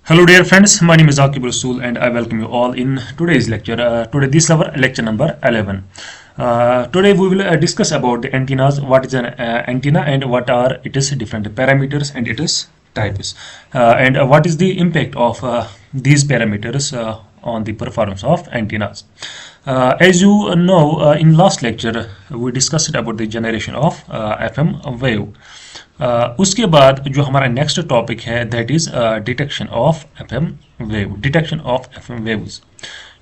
Hello dear friends, my name is Akib Rasool and I welcome you all in today's lecture. This is our lecture number 11. Today we will discuss about the antennas, what is an antenna and what are its different parameters and its types. And what is the impact of these parameters on the performance of antennas. As you know, in last lecture we discussed about the generation of FM wave. उसके बाद जो हमारा next topic है that is detection of FM wave, detection of FM waves.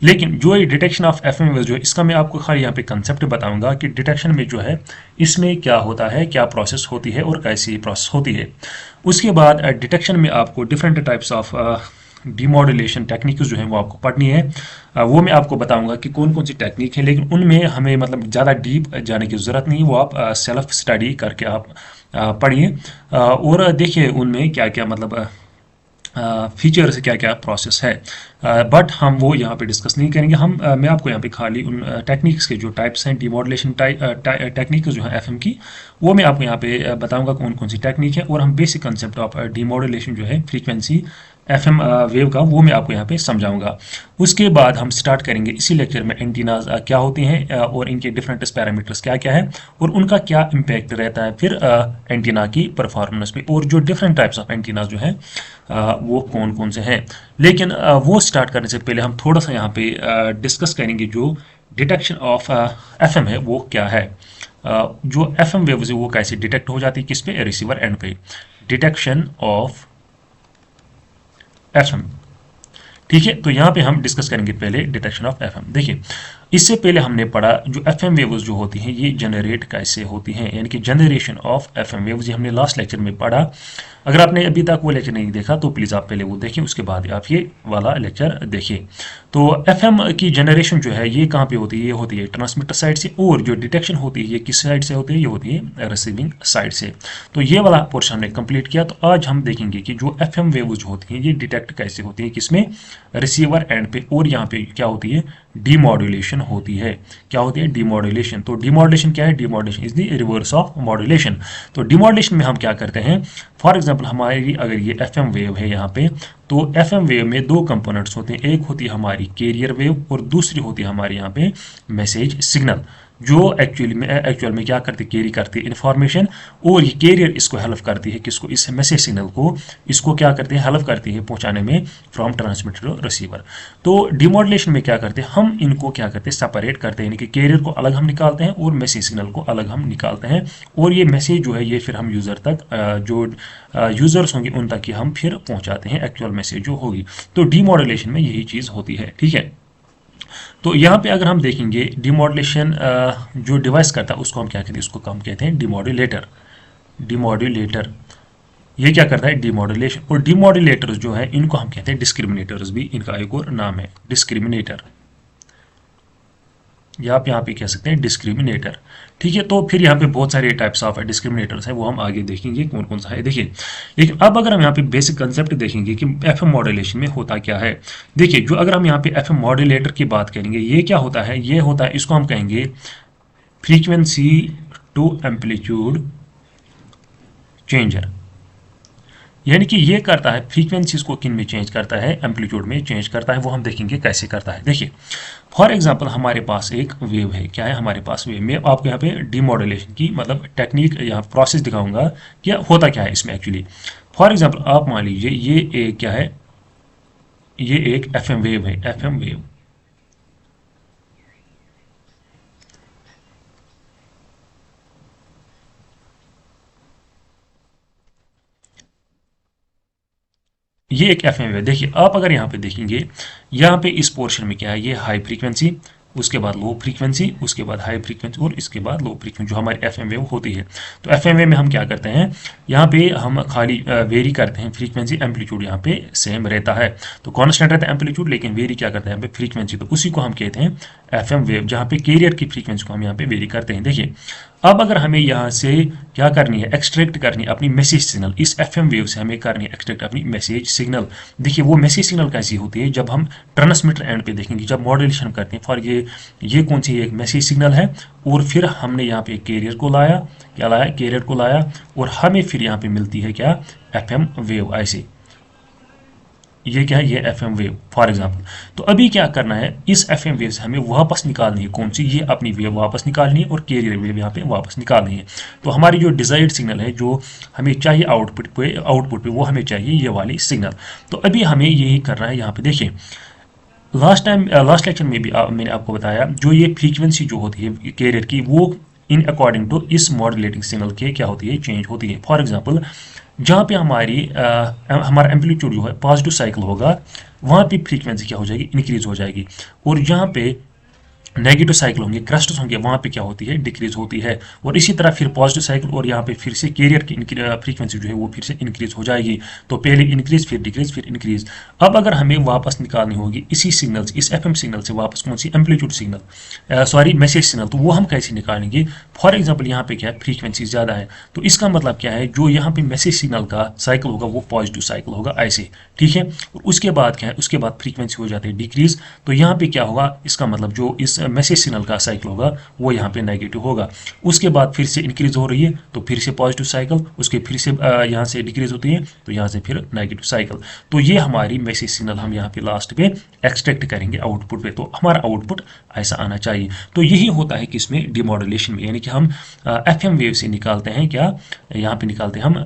लेकिन जो ये detection of FM waves जो है इसका मैं आपको खाली यहाँ पे कंसेप्ट बताऊंगा कि डिटेक्शन में जो है इसमें क्या होता है, क्या प्रोसेस होती है और कैसी प्रोसेस होती है। उसके बाद डिटेक्शन में आपको different types of demodulation techniques जो है वो आपको पढ़नी है। वो मैं आपको बताऊंगा कि कौन कौन सी टेक्निक है, लेकिन उनमें हमें मतलब ज़्यादा डीप जाने की ज़रूरत नहीं, वो आप सेल्फ स्टडी करके आप पढ़िए और देखिए उनमें क्या क्या मतलब फीचर्स क्या क्या प्रोसेस है। बट हम वो यहाँ पे डिस्कस नहीं करेंगे। मैं आपको यहाँ पे खाली उन टेक्निक्स के जो टाइप्स हैं डीमॉड्यूलेशन टेक्निक्स जो है एफएम की, वो मैं आपको यहाँ पे बताऊंगा कौन कौन सी टेक्निक है। और हम बेसिक कंसेप्ट ऑफ डीमॉड्यूलेशन जो है फ्रीक्वेंसी एफएम वेव का, वो मैं आपको यहाँ पे समझाऊंगा। उसके बाद हम स्टार्ट करेंगे इसी लेक्चर में एंटीनाज क्या होती हैं और इनके डिफरेंट पैरामीटर्स क्या क्या है और उनका क्या इम्पैक्ट रहता है फिर एंटीना की परफॉर्मेंस पे, और जो डिफरेंट टाइप्स ऑफ एंटीनाज जो है वो कौन कौन से हैं। लेकिन वो स्टार्ट करने से पहले हम थोड़ा सा यहाँ पे डिस्कस करेंगे जो डिटेक्शन ऑफ एफएम है वो क्या है। जो एफएम वेव्स है वो कैसे डिटेक्ट हो जाती है, किस पे, रिसीवर एंड पे। डिटेक्शन ऑफ एफएम, ठीक है। तो यहाँ पे हम डिस्कस करेंगे पहले डिटेक्शन ऑफ एफएम। देखिए इससे पहले हमने पढ़ा जो एफएम वेव्स जो होती हैं ये जनरेट कैसे होती हैं, यानी कि जनरेशन ऑफ एफएम वेव्स, ये हमने लास्ट लेक्चर में पढ़ा। अगर आपने अभी तक वो लेक्चर नहीं देखा तो प्लीज़ आप पहले वो देखिए, उसके बाद आप ये वाला लेक्चर देखिए। तो एफएम की जनरेशन जो है ये कहाँ पे होती है, ये होती है ट्रांसमीटर साइड से, और जो डिटेक्शन होती है ये किस साइड से होती है, ये होती है रिसीविंग साइड से। तो ये वाला पोर्शन हमने कंप्लीट किया। तो आज हम देखेंगे कि जो एफएम वेव्स जो होती हैं ये डिटेक्ट कैसे होती है, किसमें, रिसीवर एंड पे। और यहाँ पे क्या होती है, डीमॉड्यूलेशन होती है। क्या होती है, डीमॉड्यूलेशन। तो डीमॉड्यूलेशन क्या है, demodulation is the reverse of modulation. तो डीमॉड्यूलेशन में हम क्या करते हैं, फॉर एग्जांपल हमारी अगर ये एफएम वेव है यहाँ पे, तो एफएम वेव में दो कंपोनेंट्स होते हैं, एक होती है हमारी कैरियर वेव और दूसरी होती है हमारी यहाँ पे मैसेज सिग्नल, जो एक्चुअल में क्या करती है, कैरी करती है इन्फॉर्मेशन। और ये कैरियर इसको हेल्प करती है किसको, इस मैसेज सिग्नल को, इसको क्या करती है, हेल्प करती है पहुंचाने में फ्रॉम ट्रांसमीटर टू रिसीवर। तो डिमॉड्यूलेशन में क्या करते हैं, हम इनको क्या करते हैं, सेपरेट करते हैं, यानी कि कैरियर को अलग हम निकालते हैं और मैसेज सिग्नल को अलग हम निकालते हैं। और ये मैसेज जो है ये फिर हम यूजर तक, जो यूजर्स होंगे उन तक ही हम फिर पहुंचाते हैं एक्चुअल मैसेज जो होगी। तो डिमॉड्यूलेशन में यही चीज होती है, ठीक है। तो यहाँ पे अगर हम देखेंगे डिमॉड्यूलेशन जो डिवाइस करता है उसको हम क्या कहते हैं, उसको हम कहते हैं डिमॉड्यूलेटर। डिमॉड्यूलेटर ये क्या करता है, डिमॉड्यूलेशन। और डिमॉड्यूलेटर्स जो है इनको हम कहते हैं डिस्क्रिमिनेटर्स, भी इनका एक और नाम है डिस्क्रिमिनेटर, या आप यहाँ पे कह सकते हैं डिस्क्रिमिनेटर, ठीक है। तो फिर यहाँ पे बहुत सारे टाइप्स ऑफ डिस्क्रिमिनेटर्स हैं, वो हम आगे देखेंगे कौन कौन सा है। देखिए लेकिन अब अगर हम यहाँ पे बेसिक कंसेप्ट देखेंगे कि एफएम मॉड्यूलेशन में होता क्या है। देखिए जो अगर हम यहाँ पे एफएम मॉड्यूलेटर की बात करेंगे, ये क्या होता है, ये होता है, इसको हम कहेंगे फ्रीक्वेंसी टू एम्पलीट्यूड चेंजर। यानी कि ये करता है फ्रीक्वेंसीज को किन में चेंज करता है, एम्पलीट्यूड में चेंज करता है। वो हम देखेंगे कैसे करता है। देखिए फॉर एग्जांपल हमारे पास एक वेव है, क्या है हमारे पास वेव। मैं आपको यहाँ पे डिमॉड्यूलेशन की मतलब टेक्निक यहाँ प्रोसेस दिखाऊंगा कि होता क्या है इसमें एक्चुअली। फॉर एग्जांपल आप मान लीजिए ये एक क्या है, ये एक एफएम वेव है, एफएम वेव। ये एक एफएम वेव। देखिए आप अगर यहाँ पे देखेंगे, यहाँ पे इस पोर्शन में क्या है, ये हाई फ्रीक्वेंसी, उसके बाद लो फ्रीक्वेंसी, उसके बाद हाई फ्रीक्वेंसी और इसके बाद लो फ्रीक्वेंसी जो हमारी एफएम वेव होती है। तो एफएम वेव में हम क्या करते हैं, यहाँ पे हम खाली वेरी करते हैं फ्रीक्वेंसी, एम्पलीट्यूड यहाँ पे सेम रहता है। तो कांस्टेंट रहता है एम्पलीट्यूड, लेकिन वेरी क्या करता है यहाँ पे फ्रीक्वेंसी, तो उसी को हम कहते हैं एफएम वेव, जहाँ पे कैरियर की फ्रीक्वेंसी को हम यहाँ पे वेरी करते हैं। देखिए अब अगर हमें यहाँ से क्या करनी है, एक्सट्रैक्ट करनी है अपनी मैसेज सिग्नल, इस एफएम वेव से हमें करनी है एक्सट्रैक्ट अपनी मैसेज सिग्नल। देखिए वो मैसेज सिग्नल कैसी होती है, जब हम ट्रांसमीटर एंड पे देखेंगे, जब मॉड्यूलेशन करते हैं फॉर ये कौन सी एक मैसेज सिग्नल है, और फिर हमने यहाँ पे कैरियर को लाया, क्या लाया, कैरियर को लाया, और हमें फिर यहाँ पे मिलती है क्या, एफएम वेव। ऐसे ये क्या है, ये FM वेव फॉर एग्जांपल। तो अभी क्या करना है, इस FM वेव से हमें वापस निकालनी है कौन सी, ये अपनी वेव वापस निकालनी है और कैरियर वेव यहाँ पे वापस निकालनी है। तो हमारी जो डिजायर्ड सिग्नल है, जो हमें चाहिए आउटपुट पे वो हमें चाहिए ये वाली सिग्नल। तो अभी हमें यही करना है। यहाँ पे देखिए, लास्ट लेक्चर में भी मैंने आपको बताया, जो ये फ्रीक्वेंसी जो होती है कैरियर की, वो इन अकॉर्डिंग टू इस मॉड्यूलेटिंग सिग्नल के क्या होती है, चेंज होती है। फॉर एग्जांपल, जहाँ पे हमारा एम्पलीट्यूड जो है पॉजिटिव साइकिल होगा, वहाँ पे फ्रीक्वेंसी क्या हो जाएगी, इंक्रीज हो जाएगी। और जहाँ पे नेगेटिव साइकिल होंगे, क्रस्ट्स होंगे, वहाँ पे क्या होती है, डिक्रीज होती है। और इसी तरह फिर पॉजिटिव साइकिल और यहाँ पे फिर से कैरियर की फ्रीक्वेंसी जो है वो फिर से इंक्रीज हो जाएगी। तो पहले इंक्रीज, फिर डिक्रीज, फिर इंक्रीज। अब अगर हमें वापस निकालनी होगी इसी सिग्नल से, इस FM सिग्नल से वापस कौन सी, amplitude signal, sorry message signal, तो वो हम कैसे निकालेंगे। फॉर एग्जाम्पल, यहाँ पे क्या है, फ्रीक्वेंसी ज़्यादा है, तो इसका मतलब क्या है, जो यहाँ पे मैसेज सिग्नल का साइकिल होगा वो पॉजिटिव साइकिल होगा ऐसे, ठीक है। और उसके बाद क्या है, उसके बाद फ्रीक्वेंसी हो जाती है डिक्रीज। तो यहाँ पे क्या होगा, इसका मतलब जो इस मैसेज सिग्नल का साइकिल होगा वो यहाँ पे नेगेटिव होगा। उसके बाद फिर से इंक्रीज हो रही है, तो फिर से पॉजिटिव साइकिल, उसके फिर से यहाँ से डिक्रीज होती है, तो यहाँ से फिर नेगेटिव साइकिल। तो ये हमारी मैसेज सिग्नल हम यहाँ पे लास्ट पे एक्सट्रैक्ट करेंगे आउटपुट पे। तो हमारा आउटपुट ऐसा आना चाहिए। तो यही होता है कि इसमें डिमॉड्यूलेशन में, यानी कि हम FM वेव से निकालते हैं क्या, यहाँ पे निकालते हैं हम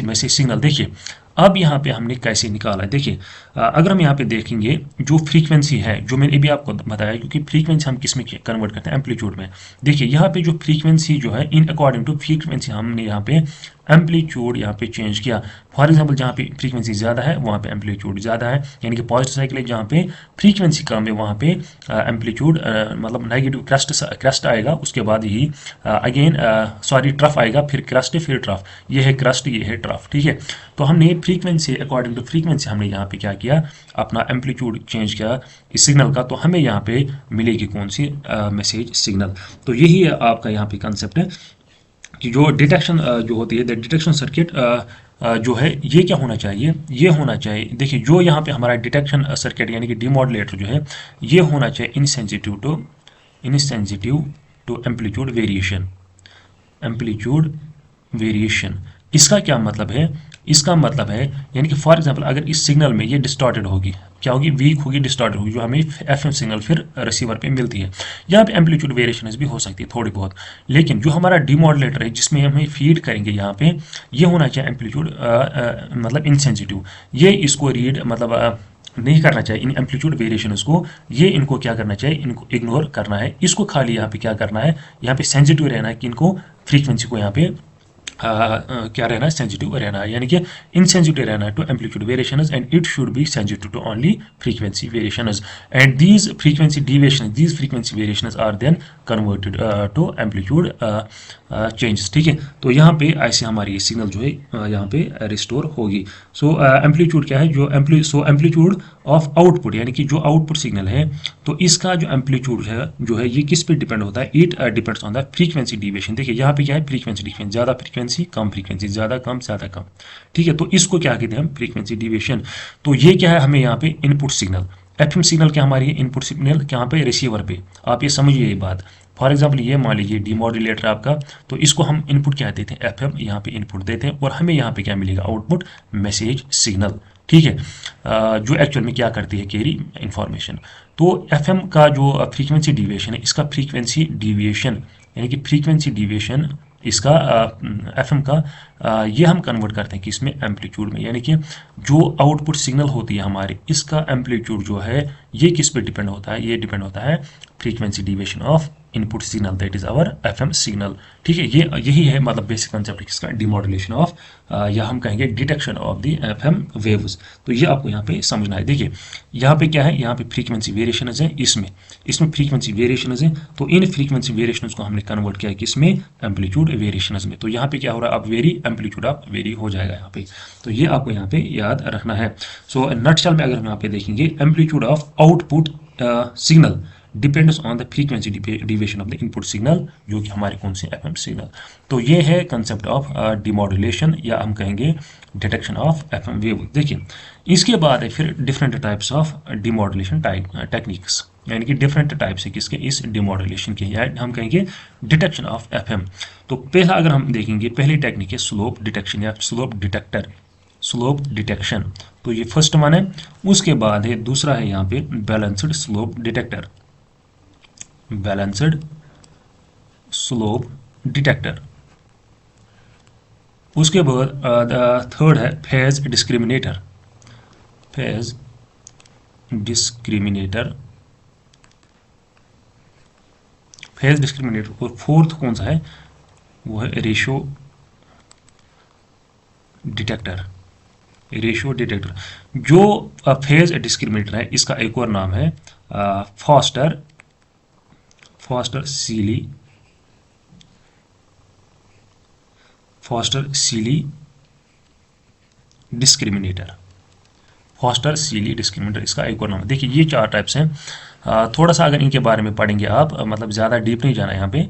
मैसेज सिग्नल। देखिए अब यहाँ पे हमने कैसे निकाला है। देखिए अगर हम यहाँ पे देखेंगे, जो फ्रीक्वेंसी है, जो मैंने अभी आपको बताया, क्योंकि फ्रीक्वेंसी हम किस में कन्वर्ट करते हैं, एम्पलीट्यूड में। देखिए यहाँ पे जो फ्रीक्वेंसी जो है, इन अकॉर्डिंग टू फ्रीक्वेंसी हमने यहाँ पे एम्पलीट्यूड यहाँ पे चेंज किया। फॉर एग्जांपल, जहाँ पे फ्रीक्वेंसी ज़्यादा है वहाँ पे एम्पलीट्यूड ज़्यादा है, यानी कि पॉजिटिव साइकिल है। जहाँ पे फ्रीक्वेंसी कम है वहाँ पे एम्पलीट्यूड मतलब नेगेटिव क्रस्ट आएगा, उसके बाद ही अगेन सॉरी ट्रफ आएगा, फिर क्रस्ट, फिर ट्रफ। ये है क्रस्ट, ये है ट्रफ, ठीक है। तो हमने फ्रीक्वेंसी, अकॉर्डिंग टू फ्रीक्वेंसी हमने यहाँ पे क्या किया, अपना एम्पलीट्यूड चेंज किया इस सिग्नल का। तो हमें यहाँ पे मिलेगी कौन सी, मैसेज सिग्नल। तो यही आपका यहाँ पे कंसेप्ट है कि जो डिटेक्शन जो होती है, डिटेक्शन सर्किट जो है, ये क्या होना चाहिए, ये होना चाहिए। देखिए जो यहाँ पे हमारा डिटेक्शन सर्किट यानी कि डिमॉडुलेटर जो है, ये होना चाहिए insensitive to amplitude variation. Amplitude variation, इसका क्या मतलब है, इसका मतलब है यानी कि फॉर एग्जांपल, अगर इस सिग्नल में ये डिस्टॉर्टेड होगी, क्या होगी, वीक होगी, डिस्टॉर्टेड होगी, जो हमें FM सिग्नल फिर रिसीवर पे मिलती है। यहाँ पे एम्पलीट्यूड वेरिएशन भी हो सकती है थोड़ी बहुत, लेकिन जो हमारा डिमॉडुलेटर है जिसमें हमें फीड करेंगे यहाँ पे, ये होना चाहिए एम्पलीट्यूड मतलब इनसेंसिटिव। ये इसको रीड मतलब नहीं करना चाहिए, इन एम्पलीट्यूड वेरिएशन को, ये इनको क्या करना चाहिए, इनको इग्नोर करना है। इसको खाली यहाँ पे क्या करना है, यहाँ पे सेंसिटिव रहना है कि इनको फ्रीक्वेंसी को यहाँ पे क्या रहना है, सेंसिटिव रहना है, यानी कि इनसेंसिटिव रहना है to amplitude variations, and it should be sensitive to only frequency variations, and these frequency deviations, these frequency variations are then converted to amplitude changes, ठीक है। तो यहाँ पे ऐसे हमारी सिग्नल जो है यहाँ पे रिस्टोर होगी। सो एम्पलीट्यूड क्या है, जो एम्पलीट्यूड ऑफ आउटपुट, यानी कि जो आउटपुट सिग्नल है, तो इसका जो एम्पलीट्यूड है जो है, ये किस पे डिपेंड होता है, it depends on the frequency deviation. देखिए यहाँ पे क्या है, फ्रीक्वेंसी डिविएशन, ज़्यादा फ्रीक्वेंसी, कम फ्रीक्वेंसी, ज़्यादा कम, ज़्यादा कम, ठीक है। तो इसको क्या कहते हैं हम, फ्रीक्वेंसी डिविएशन। तो ये क्या है, हमें यहाँ पे इनपुट सिग्नल, FM सिग्नल क्या हमारी इनपुट सिग्नल क्या पे, रिसीवर पे। आप ये समझिए ये बात। फॉर एग्जाम्पल, ये मान लीजिए डिमॉड्यूलेटर आपका, तो इसको हम इनपुट क्या देते हैं, FM, यहाँ पे इनपुट देते हैं, और हमें यहाँ पे क्या मिलेगा, आउटपुट मैसेज सिग्नल, ठीक है, जो एक्चुअल में क्या करती है, कैरी इंफॉर्मेशन। तो FM का जो फ्रीक्वेंसी डिविएशन है, इसका फ्रीक्वेंसी डिविएशन यानी कि फ्रीक्वेंसी डिविएशन इसका FM का ये हम कन्वर्ट करते हैं कि इसमें एम्पलीट्यूड में, यानी कि जो आउटपुट सिग्नल होती है हमारी, इसका एम्पलीट्यूड जो है ये किस पे डिपेंड होता है, ये डिपेंड होता है frequency deviation of input signal, that is our FM signal, ठीक है। ये यही है मतलब बेसिक कंसेप्ट इसका, डिमॉड्यूलेशन ऑफ या हम कहेंगे detection of the FM waves. तो ये आपको यहाँ पे समझना है। देखिए यहाँ पे क्या है, यहाँ पे फ्रीक्वेंसी वेरिएशंस है, इसमें फ्रीक्वेंसी वेरिएशंस है, तो इन फ्रीक्वेंसी वेरिएशंस को हमने कन्वर्ट किया है किसमें, एम्पलीट्यूड वेरिएशंस में। तो यहाँ पे क्या हो रहा है, अब वेरी एम्पलीट्यूड आप वेरी हो जाएगा यहाँ पे। तो ये आपको यहाँ पे याद रखना है। सो नटशेल में अगर हम यहाँ पे देखेंगे, amplitude of output signal depends on the frequency deviation of the input signal, जो कि हमारे कौन से, FM सिग्नल। तो ये है कंसेप्ट ऑफ डिमॉड्यूलेशन, या हम कहेंगे डिटेक्शन ऑफ FM वेव। देखिए इसके बाद है फिर different types of demodulation techniques, यानी कि डिफरेंट टाइप्स है किसके, इस डिमॉड्यूलेशन के, या हम कहेंगे डिटेक्शन ऑफ FM। तो पहला अगर हम देखेंगे, पहली टेक्निक है स्लोप डिटेक्शन या स्लोप डिटेक्टर। Slope detection. तो ये फर्स्ट वन है। उसके बाद है दूसरा है यहाँ पे balanced slope detector, balanced slope detector. उसके बाद थर्ड है phase discriminator, phase discriminator, phase discriminator. और फोर्थ कौन सा है, वो है रेशो डिटेक्टर, रेशियो डिटेक्टर। जो फेज डिस्क्रिमिनेटर है इसका एक और नाम है Foster, Foster Seeley, Foster Seeley discriminator, Foster Seeley discriminator इसका एक और नाम है। देखिए ये चार टाइप्स हैं। थोड़ा सा अगर इनके बारे में पढ़ेंगे आप, मतलब ज़्यादा डीप नहीं जाना यहाँ पे।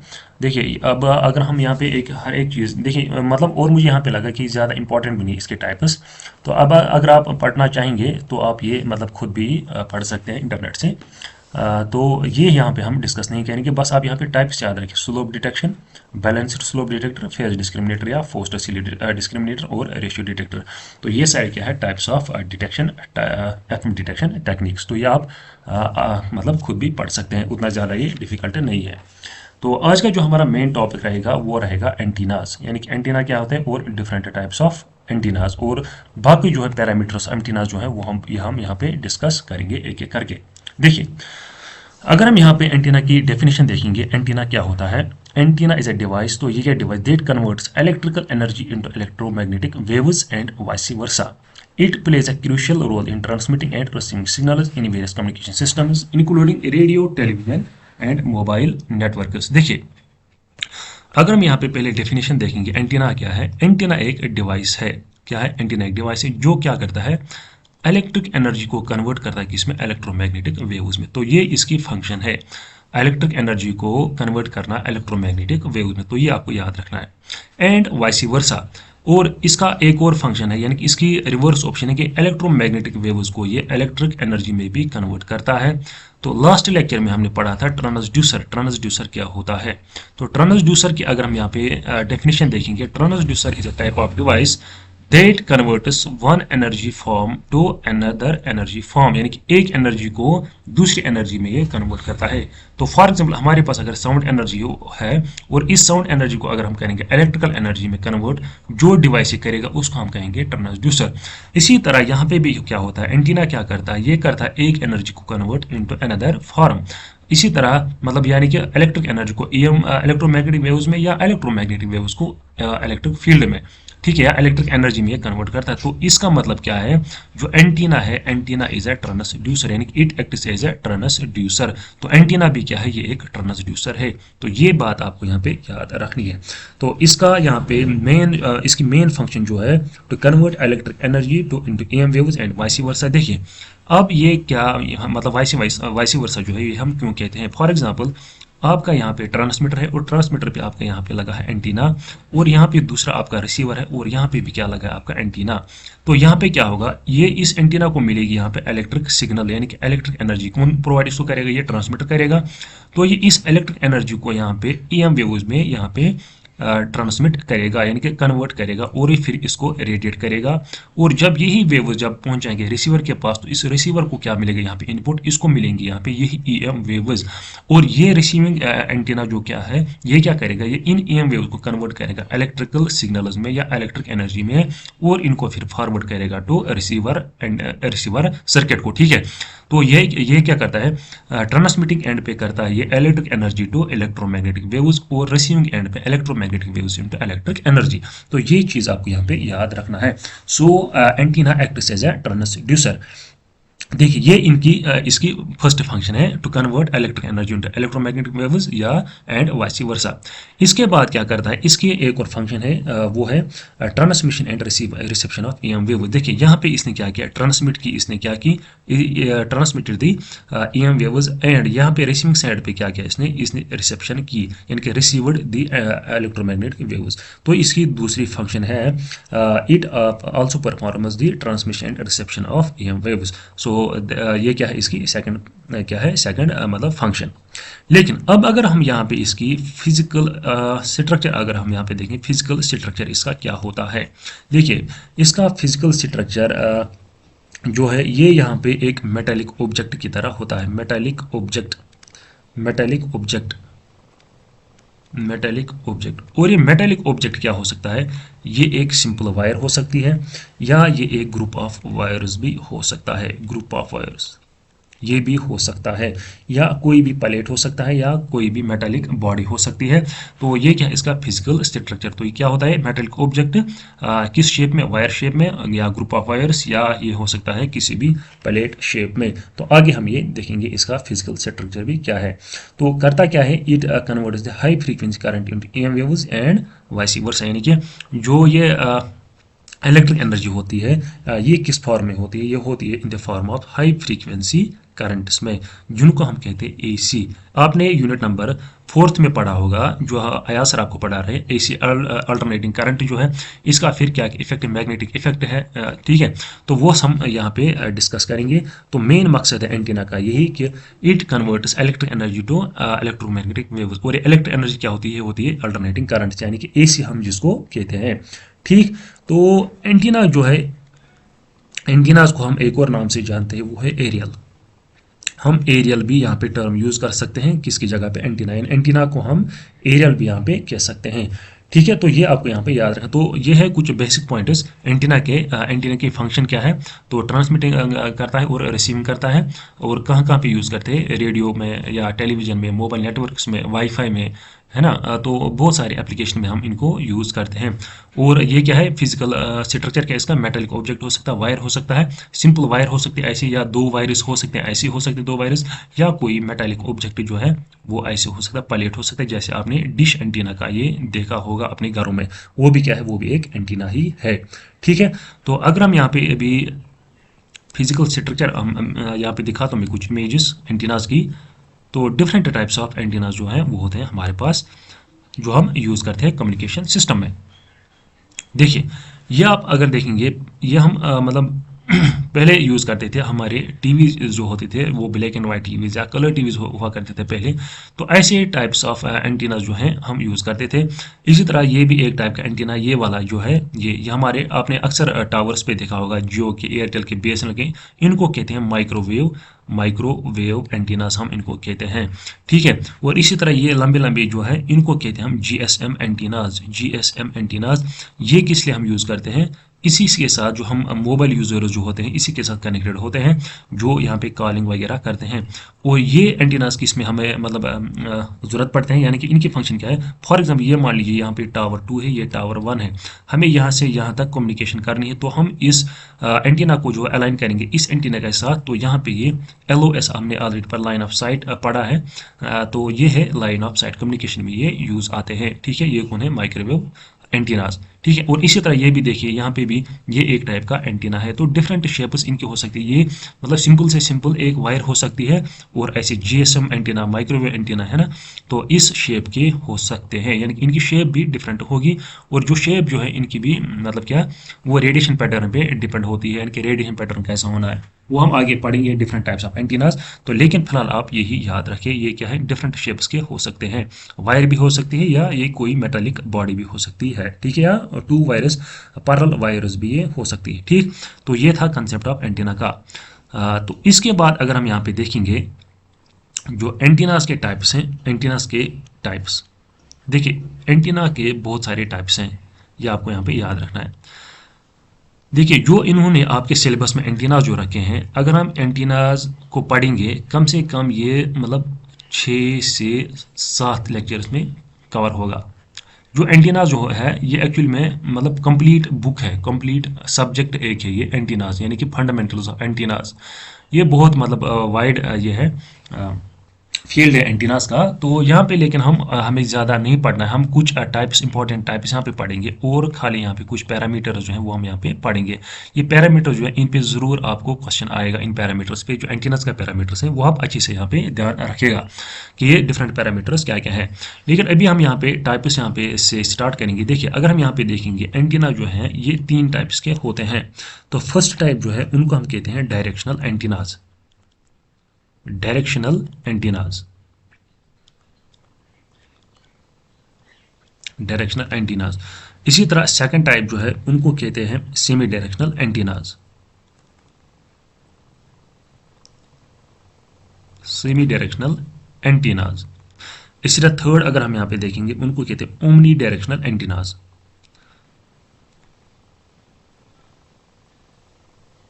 देखिए अब अगर हम यहाँ पे एक हर एक चीज़ देखिए, मतलब और मुझे यहाँ पे लगा कि ज़्यादा इंपॉर्टेंट भी नहीं इसके टाइप्स। तो अब अगर आप पढ़ना चाहेंगे तो आप ये मतलब खुद भी पढ़ सकते हैं इंटरनेट से। तो ये यहाँ पे हम डिस्कस नहीं करेंगे, बस आप यहाँ पे टाइप्स याद रखिए, slope detection, balanced slope detector, phase discriminator या फोस्टर सीली डिस्क्रिमिनेटर और रेशियो डिटेक्टर। तो ये साइड क्या है, types of detection, FM detection techniques. तो ये आप मतलब खुद भी पढ़ सकते हैं, उतना ज़्यादा ये डिफिकल्ट नहीं है। तो आज का जो हमारा मेन टॉपिक रहेगा वो रहेगा एंटीनास, यानी कि एंटीना क्या होता है और डिफरेंट टाइप्स ऑफ एंटीनास, और बाकी जो है पैरामीटर्स एंटीनास जो है वो हम यहाँ पे डिस्कस करेंगे एक एक करके। देखिए अगर हम यहाँ पे एंटीना की डेफिनेशन देखेंगे, एंटीना क्या होता है, एंटीना इज अ डिवाइस। तो ये क्या device, that converts electrical energy into electromagnetic waves and vice versa. It plays a crucial role in transmitting and receiving signals in various communication systems, including radio, television, and mobile networks. देखिए अगर हम यहाँ पे पहले definition देखेंगे, antenna क्या है, antenna एक डिवाइस है। क्या है, एंटीना एक डिवाइस है जो क्या करता है, इलेक्ट्रिक एनर्जी को कन्वर्ट करता है किसमें, इलेक्ट्रोमैग्नेटिक वेव्स में। तो ये इसकी फंक्शन है, इलेक्ट्रिक एनर्जी को कन्वर्ट करना इलेक्ट्रोमैग्नेटिक वेव्स में। तो ये आपको याद रखना है। एंड वाइस वर्सा, और इसका एक और फंक्शन है, यानी कि इसकी रिवर्स ऑप्शन है कि इलेक्ट्रोमैग्नेटिक वेव्स को ये इलेक्ट्रिक एनर्जी में भी कन्वर्ट करता है। तो लास्ट लेक्चर में हमने पढ़ा था ट्रांसड्यूसर, ट्रांसड्यूसर क्या होता है। तो ट्रांसड्यूसर की अगर हम यहाँ पे डेफिनेशन देखेंगे, transducer is a type of device that converts one energy form to another energy form, यानी कि एक एनर्जी को दूसरी एनर्जी में ये कन्वर्ट करता है। तो फॉर एग्जांपल हमारे पास अगर साउंड एनर्जी है और इस साउंड एनर्जी को अगर हम करेंगे इलेक्ट्रिकल एनर्जी में कन्वर्ट, जो डिवाइस करेगा उसको हम कहेंगे ट्रांसड्यूसर। इसी तरह यहाँ पे भी क्या होता है, एंटीना क्या करता है, ये करता है एक एनर्जी को कन्वर्ट इनटू अनदर फॉर्म। इसी तरह मतलब यानी कि इलेक्ट्रिक एनर्जी को इलेक्ट्रोमैग्नेटिक वेव्स में या इलेक्ट्रोमैग्नेटिक वेव्स को इलेक्ट्रिक फील्ड में, ठीक है, इलेक्ट्रिक एनर्जी में ये कन्वर्ट करता है। तो इसका मतलब क्या है, जो एंटीना है, एंटीना इज अ ट्रांसड्यूसर, यानी कि it acts as a transducer. तो एंटीना भी क्या है, ये एक ट्रांसड्यूसर है। तो ये बात आपको यहाँ पे याद रखनी है। तो इसका यहाँ पे मेन इसकी मेन फंक्शन जो है to convert electric energy to into EM waves and vice versa. देखिए अब ये क्या मतलब वाइस वर्सा जो है ये हम क्यों कहते हैं। फॉर एग्जाम्पल आपका यहाँ पे ट्रांसमीटर है और ट्रांसमीटर पे आपका यहाँ पे लगा है एंटीना, और यहाँ पे दूसरा आपका रिसीवर है और यहाँ पे भी क्या लगा है आपका एंटीना। तो यहाँ पे क्या होगा, ये इस एंटीना को मिलेगी यहाँ पे इलेक्ट्रिक सिग्नल, यानी कि इलेक्ट्रिक एनर्जी कौन प्रोवाइड इसको करेगा, ये ट्रांसमीटर करेगा। तो ये इस इलेक्ट्रिक एनर्जी को यहाँ पे EM वेव्स में यहाँ पे ट्रांसमिट करेगा, यानी कि कन्वर्ट करेगा, और ये फिर इसको रेडिएट करेगा। और जब यही वेव जब पहुंच जाएंगे रिसीवर के पास, तो इस रिसीवर को क्या मिलेगा यहाँ पे इनपुट, इसको मिलेंगे यहाँ पे यही EM वेव्स। और ये रिसीविंग एंटीना जो क्या है, ये क्या करेगा, ये इन EM वेव्स को कन्वर्ट करेगा इलेक्ट्रिकल सिग्नल्स में या इलेक्ट्रिक एनर्जी में, और इनको फिर फॉरवर्ड करेगा to receiver and receiver circuit को, ठीक है। तो ये क्या करता है, ट्रांसमिटिंग एंड पे करता है ये electric energy to electromagnetic waves, और रिसीविंग एंड पे electromagnetic waves into electric energy. तो ये चीज आपको यहाँ पे याद रखना है। So antenna acts as a transducer. देखिए ये इनकी इसकी फर्स्ट फंक्शन है to convert electric energy into electromagnetic waves या एंड वाइस वर्सा। इसके बाद क्या करता है, इसकी एक और फंक्शन है, वो है transmission and reception of EM wave. देखिए यहाँ पे इसने क्या किया, ट्रांसमिट की इसने क्या की, transmitted the EM waves, and यहाँ पे रिसीविंग साइड पे क्या किया इसने रिसेप्शन की, यानी कि रिसीव्ड दी इलेक्ट्रोमैग्नेटिक वेव्स। तो इसकी दूसरी फंक्शन है, it also performs the transmission and reception of EM waves. So ये क्या है, इसकी सेकंड क्या है, सेकंड मतलब फंक्शन। लेकिन अब अगर हम यहाँ पे इसकी फिजिकल स्ट्रक्चर अगर हम यहाँ पे देखें, फिजिकल स्ट्रक्चर इसका क्या होता है। देखिए इसका फिजिकल स्ट्रक्चर जो है ये यहाँ पे एक मेटालिक ऑब्जेक्ट की तरह होता है। Metallic object, metallic object, metallic object. और ये मेटालिक ऑब्जेक्ट क्या हो सकता है, ये एक सिंपल वायर हो सकती है, या ये एक ग्रुप ऑफ वायर्स भी हो सकता है, ग्रुप ऑफ वायर्स ये भी हो सकता है, या कोई भी प्लेट हो सकता है, या कोई भी मेटालिक बॉडी हो सकती है। तो ये क्या है इसका फिजिकल स्ट्रक्चर। तो ये क्या होता है, मेटालिक ऑब्जेक्ट किस शेप में, वायर शेप में, या ग्रुप ऑफ वायर्स, या ये हो सकता है किसी भी प्लेट शेप में। तो आगे हम ये देखेंगे इसका फिजिकल स्ट्रक्चर भी क्या है। तो करता क्या है, it converts the high frequency current into EM waves and vice वर्सा, यानी कि जो ये इलेक्ट्रिक एनर्जी होती है ये किस फॉर्म में होती है, ये होती है in the form of high frequency currents में, जिनको हम कहते हैं एसी। आपने यूनिट नंबर 4th में पढ़ा होगा, जो आया सर आपको पढ़ा रहे, एसी अल्टरनेटिंग करंट जो है इसका फिर क्या इफेक्ट, मैग्नेटिक इफेक्ट है, ठीक है। तो वो हम यहाँ पे डिस्कस करेंगे। तो मेन मकसद है एंटीना का यही कि it converts electric energy to electromagnetic waves. और इलेक्ट्रिक एनर्जी क्या होती है अल्टरनेटिंग करंट, यानी कि एसी हम जिसको कहते हैं, ठीक। तो एंटीना जो है, एंटीनाज को हम एक और नाम से जानते हैं, वो है एरियल। हम एरियल भी यहाँ पे टर्म यूज कर सकते हैं, किसकी जगह पे, एंटीना। एंटीना को हम एरियल भी यहाँ पे कह सकते हैं, ठीक है। तो ये आपको यहाँ पे याद रखना। तो ये है कुछ बेसिक पॉइंट्स एंटीना के। एंटीना के फंक्शन क्या है, तो ट्रांसमिटिंग करता है और रिसीविंग करता है। और कहाँ कहाँ पे यूज़ करते हैं, रेडियो में, या टेलीविज़न में, मोबाइल नेटवर्क्स में, वाईफाई में, है ना। तो बहुत सारे एप्लीकेशन में हम इनको यूज़ करते हैं। और ये क्या है, फिजिकल स्ट्रक्चर क्या है इसका, मेटलिक ऑब्जेक्ट हो सकता है, वायर हो सकता है, सिंपल वायर हो सकती है ऐसे, या दो वायर्स हो सकते हैं ऐसे, हो सकते हैं दो वायर्स, या कोई मेटालिक ऑब्जेक्ट जो है वो ऐसे हो सकता है, प्लेट हो सकता है, जैसे आपने डिश एंटीना का ये देखा होगा अपने घरों में, वो भी क्या है, वो भी एक एंटीना ही है, ठीक है। तो अगर हम यहाँ पे अभी फिजिकल स्ट्रक्चर यहाँ पे दिखा तो मैं कुछ इमेजेस एंटीनाज की। तो डिफरेंट टाइप्स ऑफ एंटीनाज जो हैं वो होते हैं हमारे पास, जो हम यूज़ करते हैं कम्युनिकेशन सिस्टम में। देखिए ये आप अगर देखेंगे, ये हम मतलब पहले यूज़ करते थे, हमारे टीवी जो होते थे वो ब्लैक एंड वाइट टीवीज़ या कलर टीवीज़ हुआ करते थे पहले। तो ऐसे टाइप्स ऑफ एंटीना जो हैं हम यूज़ करते थे। इसी तरह ये भी एक टाइप का एंटीना, ये वाला जो है ये हमारे, आपने अक्सर टावर्स पे देखा होगा, जियो के, एयरटेल के, बीएसएनएल के, इनको कहते हैं माइक्रोवेव एंटीनास हम इनको कहते हैं, ठीक है। और इसी तरह ये लंबे लंबे जो है इनको कहते हैं हम जीएसएम एंटीनाज। ये किस लिए हम यूज़ करते हैं, इसी के साथ जो हम मोबाइल यूज़र जो होते हैं इसी के साथ कनेक्टेड होते हैं, जो यहाँ पे कॉलिंग वगैरह करते हैं। और ये एंटीनास की इसमें हमें मतलब ज़रूरत पड़ते हैं, यानी कि इनकी फंक्शन क्या है। फॉर एग्जांपल ये मान लीजिए यहाँ पे टावर 2 है, ये टावर 1 है, हमें यहाँ से यहाँ तक कम्युनिकेशन करनी है। तो हम इस एंटीना को जो अलाइन करेंगे इस एंटीना के साथ। तो यहाँ पे ये LOS हमने ऑलरेडी पर लाइन ऑफ साइट पढ़ा है, तो ये है लाइन ऑफ साइट, कम्युनिकेशन में ये यूज़ आते हैं, ठीक है। ये कौन है, माइक्रोवेव एंटीनास, ठीक है। और इसी तरह ये भी देखिए, यहाँ पे भी ये एक टाइप का एंटीना है। तो डिफरेंट शेप्स इनकी हो सकती है, ये मतलब सिंपल से सिंपल एक वायर हो सकती है, और ऐसे जीएसएम एंटीना, माइक्रोवेव एंटीना है ना, तो इस शेप के हो सकते हैं, यानी कि इनकी शेप भी डिफरेंट होगी। और जो शेप जो है इनकी भी मतलब क्या, वो रेडिएशन पैटर्न पे डिपेंड होती है, यानी कि रेडिएशन पैटर्न कैसा होना है वो हम आगे पढ़ेंगे, डिफरेंट टाइप्स ऑफ एंटीनास। तो लेकिन फिलहाल आप यही याद रखें, ये क्या है, डिफरेंट शेप्स के हो सकते हैं, वायर भी हो सकती है, या ये कोई मेटालिक बॉडी भी हो सकती है, ठीक है, या 2 वायर्स, पैरेलल वायर्स भी ये हो सकती है, ठीक। तो ये था कंसेप्ट ऑफ एंटीना का। तो इसके बाद अगर हम यहाँ पे देखेंगे जो एंटीनास के टाइप्स हैं, एंटीनास के टाइप्स, देखिए एंटीना के बहुत सारे टाइप्स हैं, ये आपको यहाँ पे याद रखना है। देखिए जो इन्होंने आपके सिलेबस में एंटीनाज जो रखे हैं, अगर हम एंटीनाज को पढ़ेंगे कम से कम ये मतलब 6 से 7 लेक्चर्स में कवर होगा। जो एंटीना जो है ये एक्चुअल में मतलब कंप्लीट बुक है, कंप्लीट सब्जेक्ट एक है ये एंटीनाज, यानी कि फंडामेंटल्स ऑफ एंटीनाज। ये बहुत मतलब वाइड ये है फील्ड है एंटीनास का। तो यहाँ पे लेकिन हमें ज़्यादा नहीं पढ़ना है, हम कुछ टाइप्स इंपॉर्टेंट टाइप्स यहाँ पे पढ़ेंगे और खाली यहाँ पे कुछ पैरामीटर जो है वो हम यहाँ पे पढ़ेंगे। ये पैरामीटर जो है इन पे ज़रूर आपको क्वेश्चन आएगा, इन पैरामीटर्स पे जो एंटीनास का पैरामीटर्स है वो आप अच्छे से यहाँ पे ध्यान रखेगा कि ये डिफरेंट पैरामीटर्स क्या क्या है। लेकिन अभी हम यहाँ पे टाइप्स यहाँ पे से स्टार्ट करेंगे। देखिए अगर हम यहाँ पे देखेंगे एंटीना जो है ये 3 टाइप्स के होते हैं। तो फर्स्ट टाइप जो है उनको हम कहते हैं directional antennas, directional antennas, directional antennas. इसी तरह सेकंड टाइप जो है उनको कहते हैं semi directional antennas, semi directional antennas. इसी तरह थर्ड अगर हम यहाँ पे देखेंगे उनको कहते हैं omni directional antennas,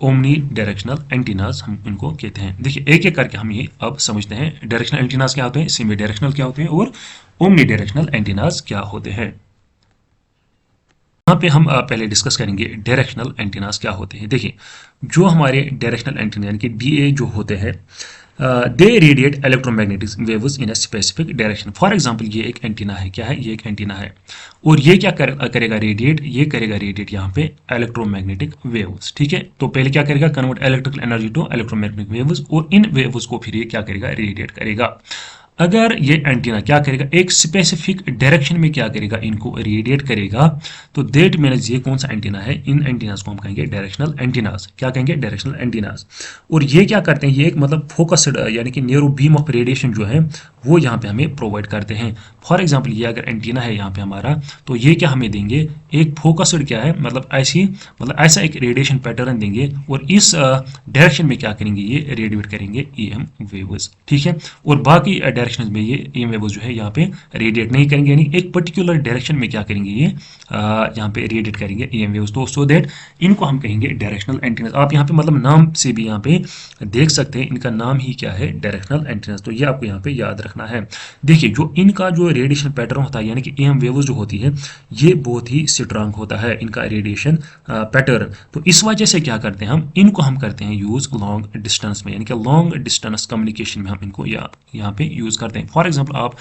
omni directional antennas हम इनको कहते हैं। देखिए एक एक करके हम ये अब समझते हैं डायरेक्शनल एंटीनाज क्या होते हैं, सेमी डायरेक्शनल क्या होते हैं और ओमनी डायरेक्शनल एंटीनाज क्या होते हैं। यहाँ पे हम पहले डिस्कस करेंगे डायरेक्शनल एंटीनास क्या होते हैं। देखिए जो हमारे डायरेक्शनल एंटीना यानी कि डीए जो होते हैं they radiate electromagnetic waves in a specific direction. For example ये एक एंटीना है, क्या है ये एक एंटीना है और ये क्या करेगा रेडिएट, ये करेगा रेडिएट यहाँ पे इलेक्ट्रोमैग्नेटिक वेव्स। ठीक है, तो पहले क्या करेगा convert electrical energy to electromagnetic waves और इन वेव्स को फिर ये क्या करेगा रेडिएट करेगा। अगर ये एंटीना क्या करेगा एक स्पेसिफिक डायरेक्शन में क्या करेगा इनको रेडिएट करेगा, तो दैट मीन्स ये कौन सा एंटीना है, इन एंटीनास को हम कहेंगे डायरेक्शनल एंटीनास। क्या कहेंगे डायरेक्शनल एंटीनास। और ये क्या करते हैं, ये एक मतलब फोकस्ड यानी कि नैरो बीम ऑफ रेडिएशन जो है वो यहाँ पे हमें प्रोवाइड करते हैं। फॉर एग्जाम्पल ये अगर एंटीना है यहाँ पे हमारा, तो ये क्या हमें देंगे एक फोकस्ड क्या है मतलब ऐसा एक रेडिएशन पैटर्न देंगे और इस डायरेक्शन में क्या करेंगे ये रेडिएट करेंगे ईएम वेव्स। ठीक है, और बाकी डायरेक्शन में ये ईएम वेव्स जो है यहाँ पे रेडिएट नहीं करेंगे, यानी एक पर्टिकुलर डायरेक्शन में क्या करेंगे ये यहाँ पे रेडिएट करेंगे ईएम वेव्स। तो सो दैट इनको हम कहेंगे डायरेक्शनल एंटीनास। आप यहाँ पे मतलब नाम से भी यहाँ पे देख सकते हैं इनका नाम ही क्या है डायरेक्शनल एंटीनास। तो ये आपको यहाँ पे याद रखना है। देखिए जो इनका जो रेडिएशन पैटर्न होता है यानी कि ईएम वेव्स जो होती है ये बहुत ही स्ट्रांग होता है इनका रेडिएशन पैटर्न। तो इस वजह से क्या करते हैं हम इनको हम करते हैं यूज लॉन्ग डिस्टेंस में, यानी कि लॉन्ग डिस्टेंस कम्युनिकेशन में हम इनको यहाँ पे यूज करते हैं। फॉर एग्जाम्पल आप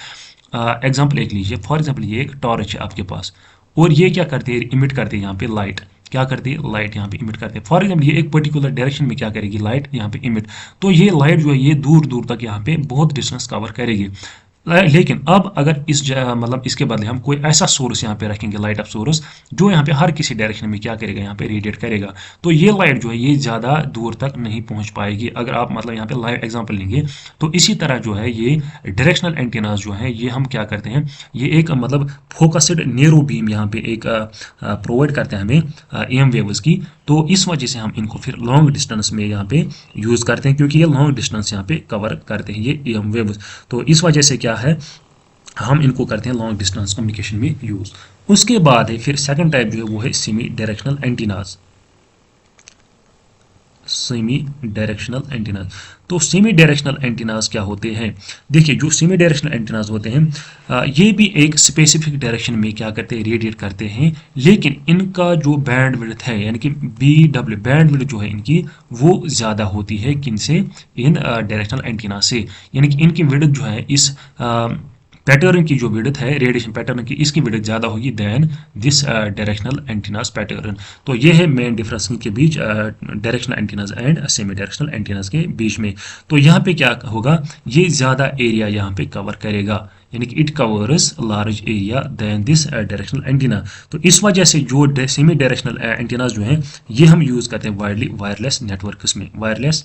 एग्जाम्पल एक लीजिए, फॉर एग्जाम्पल ये एक टॉर्च है आपके पास और ये क्या करते हैं इमिट करते हैं यहाँ पे लाइट, क्या करती है लाइट यहाँ पे इमिट करते हैं। फॉर एग्जाम्पल ये एक पर्टिकुलर डायरेक्शन में क्या करेगी लाइट यहाँ पे इमिट, तो ये लाइट जो है ये दूर दूर तक यहाँ पे बहुत डिस्टेंस कवर करेगी। लेकिन अब अगर मतलब इसके बदले हम कोई ऐसा सोर्स यहाँ पे रखेंगे लाइट ऑफ सोर्स जो यहाँ पे हर किसी डायरेक्शन में क्या करेगा यहाँ पे रेडिएट करेगा, तो ये लाइट जो है ये ज़्यादा दूर तक नहीं पहुँच पाएगी। अगर आप मतलब यहाँ पे लाइव एग्जांपल लेंगे तो इसी तरह जो है ये डायरेक्शनल एंटीनास जो है ये हम क्या करते हैं ये एक मतलब फोकस्ड नैरो बीम यहाँ पे एक प्रोवाइड करते हैं हमें ईएम वेव्स की। तो इस वजह से हम इनको फिर लॉन्ग डिस्टेंस में यहाँ पे यूज़ करते हैं क्योंकि ये लॉन्ग डिस्टेंस यहाँ पे कवर करते हैं ये ईएम वेव्स। तो इस वजह से क्या है हम इनको करते हैं लॉन्ग डिस्टेंस कम्युनिकेशन में यूज़। उसके बाद है फिर सेकंड टाइप जो है वो है semi directional antennas, semi directional antennas. तो सेमी डायरेक्शनल एंटीनास क्या होते हैं, देखिए जो सेमी डायरेक्शनल एंटीनास होते हैं ये भी एक स्पेसिफिक डायरेक्शन में क्या करते हैं रेडिएट करते हैं, लेकिन इनका जो बैंड विड्थ है यानी कि BW बैंड विड्थ जो है इनकी वो ज़्यादा होती है किनसे इन डायरेक्शनल एंटीना से, यानी कि इनकी विड्थ जो है इस पैटर्न की जो विड्थ है रेडिएशन पैटर्न की इसकी विड्थ ज़्यादा होगी than this directional antennas pattern. तो ये है मेन डिफरेंस के बीच directional antennas and semi directional antennas के बीच में। तो यहाँ पे क्या होगा ये ज़्यादा एरिया यहाँ पे कवर करेगा यानी कि it covers large area then this directional antenna. तो इस वजह से जो सेमी डायरेक्शनल एंटीनास जो हैं ये हम यूज़ करते हैं वायरलेस नेटवर्क्स में, वायरलेस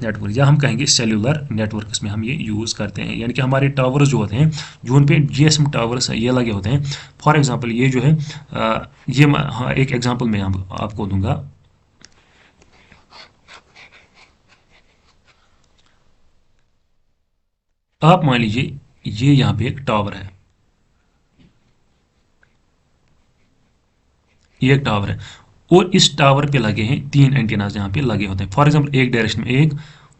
नेटवर्क या हम कहेंगे सेल्यूलर नेटवर्क्स में हम ये यूज़ करते हैं, यानी कि हमारे टावर्स जो होते हैं जो उन पे GSM टावर्स ये लगे होते हैं। फॉर एग्जांपल ये जो है ये हाँ एक एग्जांपल मैं आपको दूंगा। आप मान लीजिए ये यहाँ पे एक टावर है, ये एक टावर है और इस टावर पे लगे हैं 3 एंटीनाज यहाँ पे लगे होते हैं। फॉर एग्जांपल एक डायरेक्शन में एक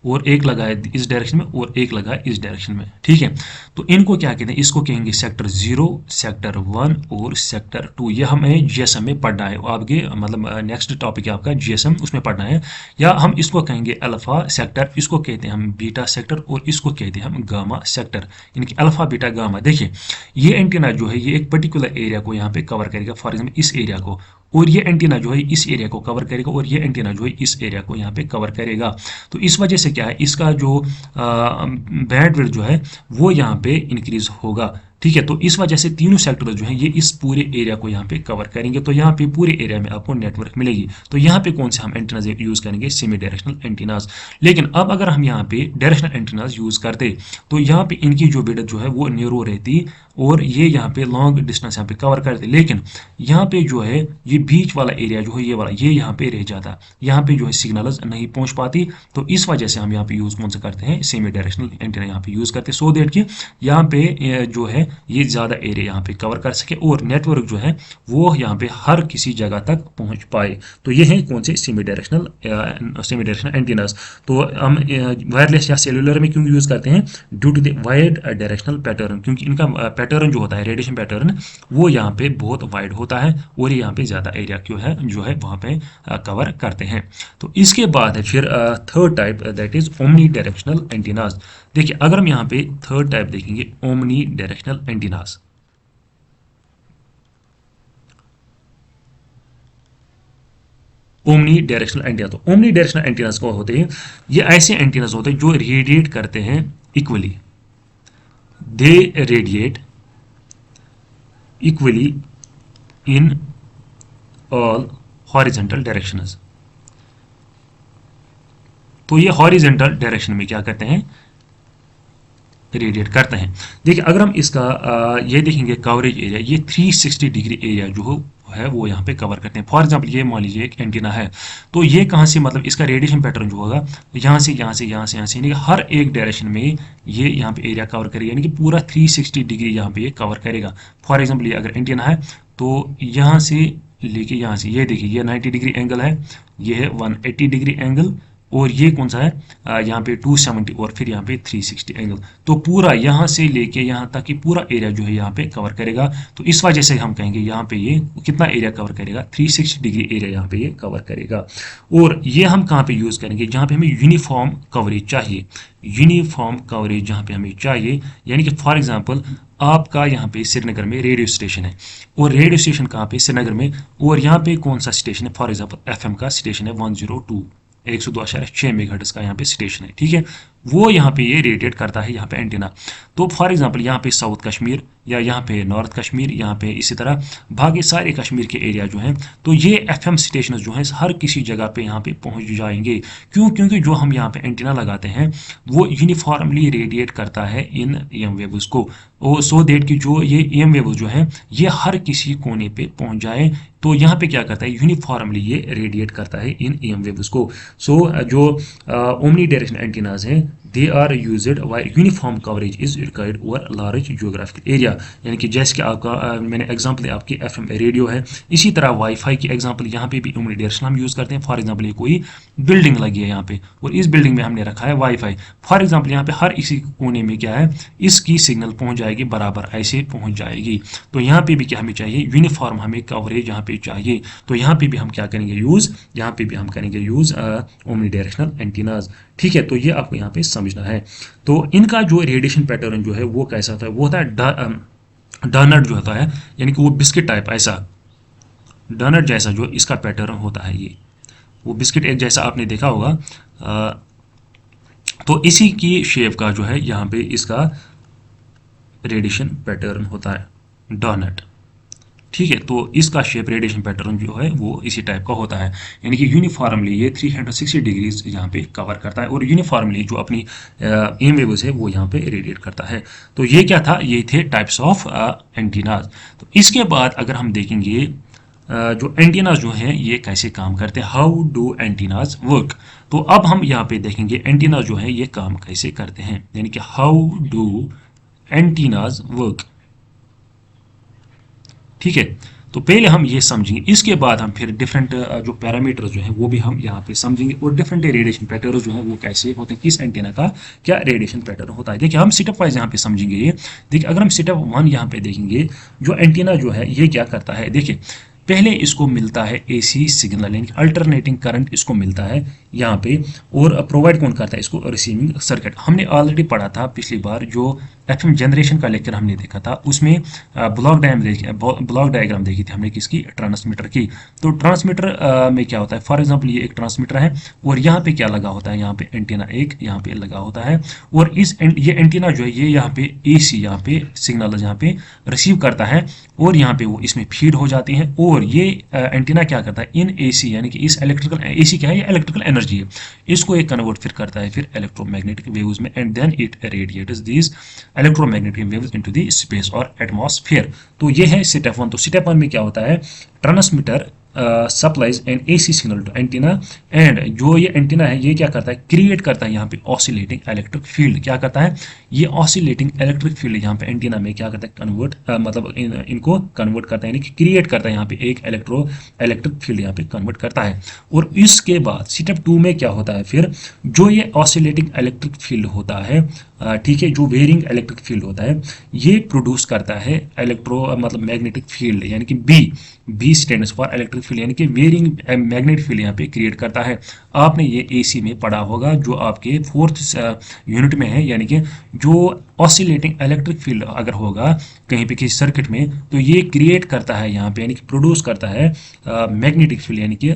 और एक लगा है इस डायरेक्शन में और एक लगा है इस डायरेक्शन में, ठीक है। तो इनको क्या कहते हैं, इसको कहेंगे सेक्टर 0, सेक्टर 1 और सेक्टर 2। ये हमें जीएसएम में पढ़ना है, आपके मतलब नेक्स्ट टॉपिक है आपका जीएसएम, उसमें पढ़ना है। या हम इसको कहेंगे अल्फा सेक्टर, इसको कहते हैं हम बीटा सेक्टर और इसको कहते हैं हम गामा सेक्टर, यानी कि अल्फा बीटा गामा। देखिए ये एंटीना जो है ये एक पर्टिकुलर एरिया को यहाँ पे कवर करेगा, फॉर एग्जाम्पल इस एरिया को, और ये एंटीना जो है इस एरिया को कवर करेगा और ये एंटीना जो है इस एरिया को यहाँ पे कवर करेगा। तो इस वजह से क्या है, इसका जो बैंडविड्थ जो है वो यहाँ पे इंक्रीज होगा, ठीक है। तो इस वजह से तीनों सेक्टर जो है ये इस पूरे एरिया को यहाँ पे कवर करेंगे, तो यहाँ पे पूरे एरिया में आपको नेटवर्क मिलेगी। तो यहाँ पे कौन से हम एंटीनाज यूज करेंगे, सेमी डायरेक्शनल एंटीनाज। लेकिन अब अगर हम यहाँ पे डायरेक्शनल एंटीनाज यूज करते तो यहाँ पे इनकी जो विड्थ जो है वो नैरो रहती और ये यहाँ पे लॉन्ग डिस्टेंस यहाँ पे कवर करते। लेकिन यहाँ पे जो है ये बीच वाला एरिया जो है ये वाला ये यहाँ पे रह जाता, यहाँ पे जो है सिग्नल्स नहीं पहुंच पाती। तो इस वजह से हम यहाँ पे यूज कौन सा करते हैं, सेमी डायरेक्शनल एंटीना यहाँ पे यूज करते हैं, सो दैट कि यहाँ पे जो है ये ज़्यादा एरिया यहाँ पे कवर कर सके और नेटवर्क जो है वो यहाँ पे हर किसी जगह तक पहुँच पाए। तो ये है कौन से सेमी डायरेक्शनल एंटीनास। तो हम वायरलेस या सेलुलर में क्यों यूज़ करते हैं, due to the wide directional pattern, क्योंकि इनका पैटर्न जो होता है रेडिएशन पैटर्न वो यहाँ पे बहुत वाइड होता है और यहाँ पे ज़्यादा एरिया क्यों है जो है वहाँ पे कवर करते हैं। तो इसके बाद है फिर third type, that is omni directional antennas. देखिए अगर हम यहाँ पे थर्ड टाइप देखेंगे omni directional antennas, omni directional antenna. तो ओमनी डायरेक्शनल एंटीनास को होते हैं, ये ऐसे एंटीनास होते हैं जो रेडिएट करते हैं equally, they radiate equally in all horizontal directions. तो ये हॉरिजॉन्टल डायरेक्शन में क्या करते हैं, रेडिएट करते हैं। देखिए अगर हम इसका ये देखेंगे कवरेज एरिया, ये 360 डिग्री एरिया जो है वो यहाँ पे कवर करते हैं। फॉर एग्जांपल ये मान लीजिए एक एंटीना है, तो ये कहाँ से मतलब इसका रेडिएशन पैटर्न जो होगा यहाँ से यहाँ से यहाँ से यहाँ से, यानी कि हर एक डायरेक्शन में ये यहाँ पे एरिया कवर करेगा, यानी कि पूरा 360 डिग्री यहाँ पे ये कवर करेगा। फॉर एग्जाम्पल ये अगर एंटीना है तो यहाँ से लेके यहाँ से, ये देखिए ये 90 डिग्री एंगल है, ये है 180 डिग्री एंगल, और ये कौन सा है यहाँ पे 270 और फिर यहाँ पे 360 एंगल। तो पूरा यहाँ से लेके यहाँ तक कि पूरा एरिया जो है यहाँ पे कवर करेगा। तो इस वजह से हम कहेंगे यहाँ पे ये कितना एरिया कवर करेगा, 360 डिग्री एरिया यहाँ पे ये कवर करेगा। और ये हम कहाँ पे यूज़ करेंगे, जहाँ पे हमें यूनिफॉर्म कवरेज चाहिए, यूनिफॉर्म कवरेज जहाँ पे हमें चाहिए, यानी कि फॉर एग्जाम्पल आपका यहाँ पे श्रीनगर में रेडियो स्टेशन है, और रेडियो स्टेशन कहाँ पे, श्रीनगर में, और यहाँ पे कौन सा स्टेशन है, फॉर एग्जाम्पल एफएम का स्टेशन है 102.6 मेगाहर्ट्ज का यहाँ पे स्टेशन है, ठीक है। वो यहाँ पे ये रेडिएट करता है यहाँ पे एंटीना। तो फॉर एग्जांपल यहाँ पे साउथ कश्मीर या यहाँ पे नॉर्थ कश्मीर, यहाँ पे इसी तरह बाकी सारे कश्मीर के एरिया जो हैं, तो ये एफएम स्टेशन जो हैं हर किसी जगह पे यहाँ पे पहुँच जाएंगे। क्यों, क्योंकि जो हम यहाँ पे एंटीना लगाते हैं वो यूनिफॉर्मली रेडिएट करता है इन एम वेव्स को, सो देट कि जो ये एम वेव्स जो है ये हर किसी कोने पे पहुँच जाए। तो यहाँ पे क्या करता है, यूनिफॉर्मली ये रेडिएट करता है इन एम वेव्स को। सो जो ओमनी डायरेक्शनल एंटीनाज हैं they are used while uniform coverage is required over large geographical area, यानी कि जैसे कि आपका मैंने एग्जांपल है आपकी एफएम रेडियो है, इसी तरह वाईफाई की एग्जांपल यहाँ पे भी ओमनी डायरेक्शनल हम यूज़ करते हैं। फॉर एग्जांपल ये कोई बिल्डिंग लगी है यहाँ पे और इस बिल्डिंग में हमने रखा है वाईफाई, फॉर एग्जांपल यहाँ पे हर इसी कोने में क्या है इसकी सिग्नल पहुँच जाएगी, बराबर ऐसे पहुँच जाएगी। तो यहाँ पे भी क्या हमें चाहिए, यूनिफॉर्म हमें कवरेज यहाँ पे चाहिए। तो यहाँ पे भी हम क्या करेंगे यूज़, यहाँ पे भी हम करेंगे यूज़ ओमनी डायरेक्शनल एंटीनाज, ठीक है। तो ये आपको यहाँ पे समझना है। तो इनका जो रेडिएशन पैटर्न जो है वो कैसा होता है, वो होता है डोनट जो होता है, यानी कि वो बिस्किट टाइप, ऐसा डोनट जैसा जो इसका पैटर्न होता है, ये वो बिस्किट एक जैसा आपने देखा होगा। तो इसी की शेप का जो है यहाँ पे इसका रेडिएशन पैटर्न होता है डोनट, ठीक है। तो इसका शेप रेडिएशन पैटर्न जो है वो इसी टाइप का होता है, यानी कि यूनिफॉर्मली ये 360 डिग्रीज यहाँ पे कवर करता है और यूनिफॉर्मली जो अपनी एम वेव्स है वो यहाँ पे रेडिएट करता है। तो ये क्या था, ये थे टाइप्स ऑफ एंटीनाज। तो इसके बाद अगर हम देखेंगे जो एंटीनाज जो हैं ये कैसे काम करते हैं, हाउ डू एंटीनाज वर्क। तो अब हम यहाँ पे देखेंगे एंटीनाज जो है ये काम कैसे करते हैं, यानी कि हाउ डू एंटीनाज वर्क, ठीक है। तो पहले हम ये समझेंगे, इसके बाद हम फिर डिफरेंट जो पैरामीटर्स जो हैं वो भी हम यहाँ पे समझेंगे, और डिफरेंट रेडिएशन पैटर्न जो हैं वो कैसे होते हैं, किस एंटीना का क्या रेडिएशन पैटर्न होता है। देखिए हम सेटअप वाइज यहाँ पे समझेंगे ये। देखिए अगर हम सेटअप 1 यहाँ पे देखेंगे, जो एंटीना जो है ये क्या करता है। देखिए पहले इसको मिलता है एसी सिग्नल, यानी अल्टरनेटिंग करंट इसको मिलता है यहाँ पे, और प्रोवाइड कौन करता है इसको, रिसीविंग सर्किट। हमने ऑलरेडी पढ़ा था पिछली बार, जो एफएम जनरेशन का लेक्चर हमने देखा था, उसमें ब्लॉक डायग्राम देखी थी हमने किसकी, ट्रांसमीटर की। तो ट्रांसमीटर में क्या होता है, फॉर एग्जांपल ये एक ट्रांसमीटर है, और यहाँ पे क्या लगा होता है, यहाँ पे एंटीना एक यहाँ पे लगा होता है, और ये एंटीना जो है ये यहाँ पे एसी यहाँ पे सिग्नल यहाँ पे रिसीव करता है, और यहाँ पे वो इसमें फीड हो जाती है, और ये एंटीना क्या करता है, इन एसी यानी कि इस इलेक्ट्रिकल, एसी क्या है, ये इलेक्ट्रिकल एनर्जी है, इसको एक कन्वर्ट फिर करता है फिर इलेक्ट्रोमैग्नेटिक वेव्स में, and then it radiates these electromagnetic waves into the space और एटमॉस्फेयर। तो ये है स्टेप 1। तो स्टेप 1 में क्या होता है, transmitter supplies an AC signal to antenna, and जो ये एंटीना है ये क्या करता है, क्रिएट करता है यहाँ पे ऑसिलेटिंग इलेक्ट्रिक फील्ड। क्या करता है, ये ऑसिलेटिंग इलेक्ट्रिक फील्ड यहाँ पे एंटीना में क्या करता है, कन्वर्ट मतलब इनको कन्वर्ट करता है, यानी कि क्रिएट करता है यहाँ पे एक इलेक्ट्रिक फील्ड यहाँ पे कन्वर्ट करता है। और इसके बाद स्टेप 2 में क्या होता है, फिर जो ये ऑसिलेटिंग इलेक्ट्रिक फील्ड होता है, ठीक है, जो वेरिंग इलेक्ट्रिक फील्ड होता है, ये प्रोड्यूस करता है मतलब मैग्नेटिक फील्ड, यानी कि B stands for electric field, यानी कि वेरिंग मैग्नेटिक फील्ड यहाँ पे क्रिएट करता है। आपने ये एसी में पढ़ा होगा, जो आपके 4th यूनिट में है, यानी कि जो ऑसिलेटिंग इलेक्ट्रिक फील्ड अगर होगा कहीं पे किसी सर्किट में, तो ये क्रिएट करता है यहाँ पे, यानी कि प्रोड्यूस करता है मैग्नेटिक फील्ड, यानी कि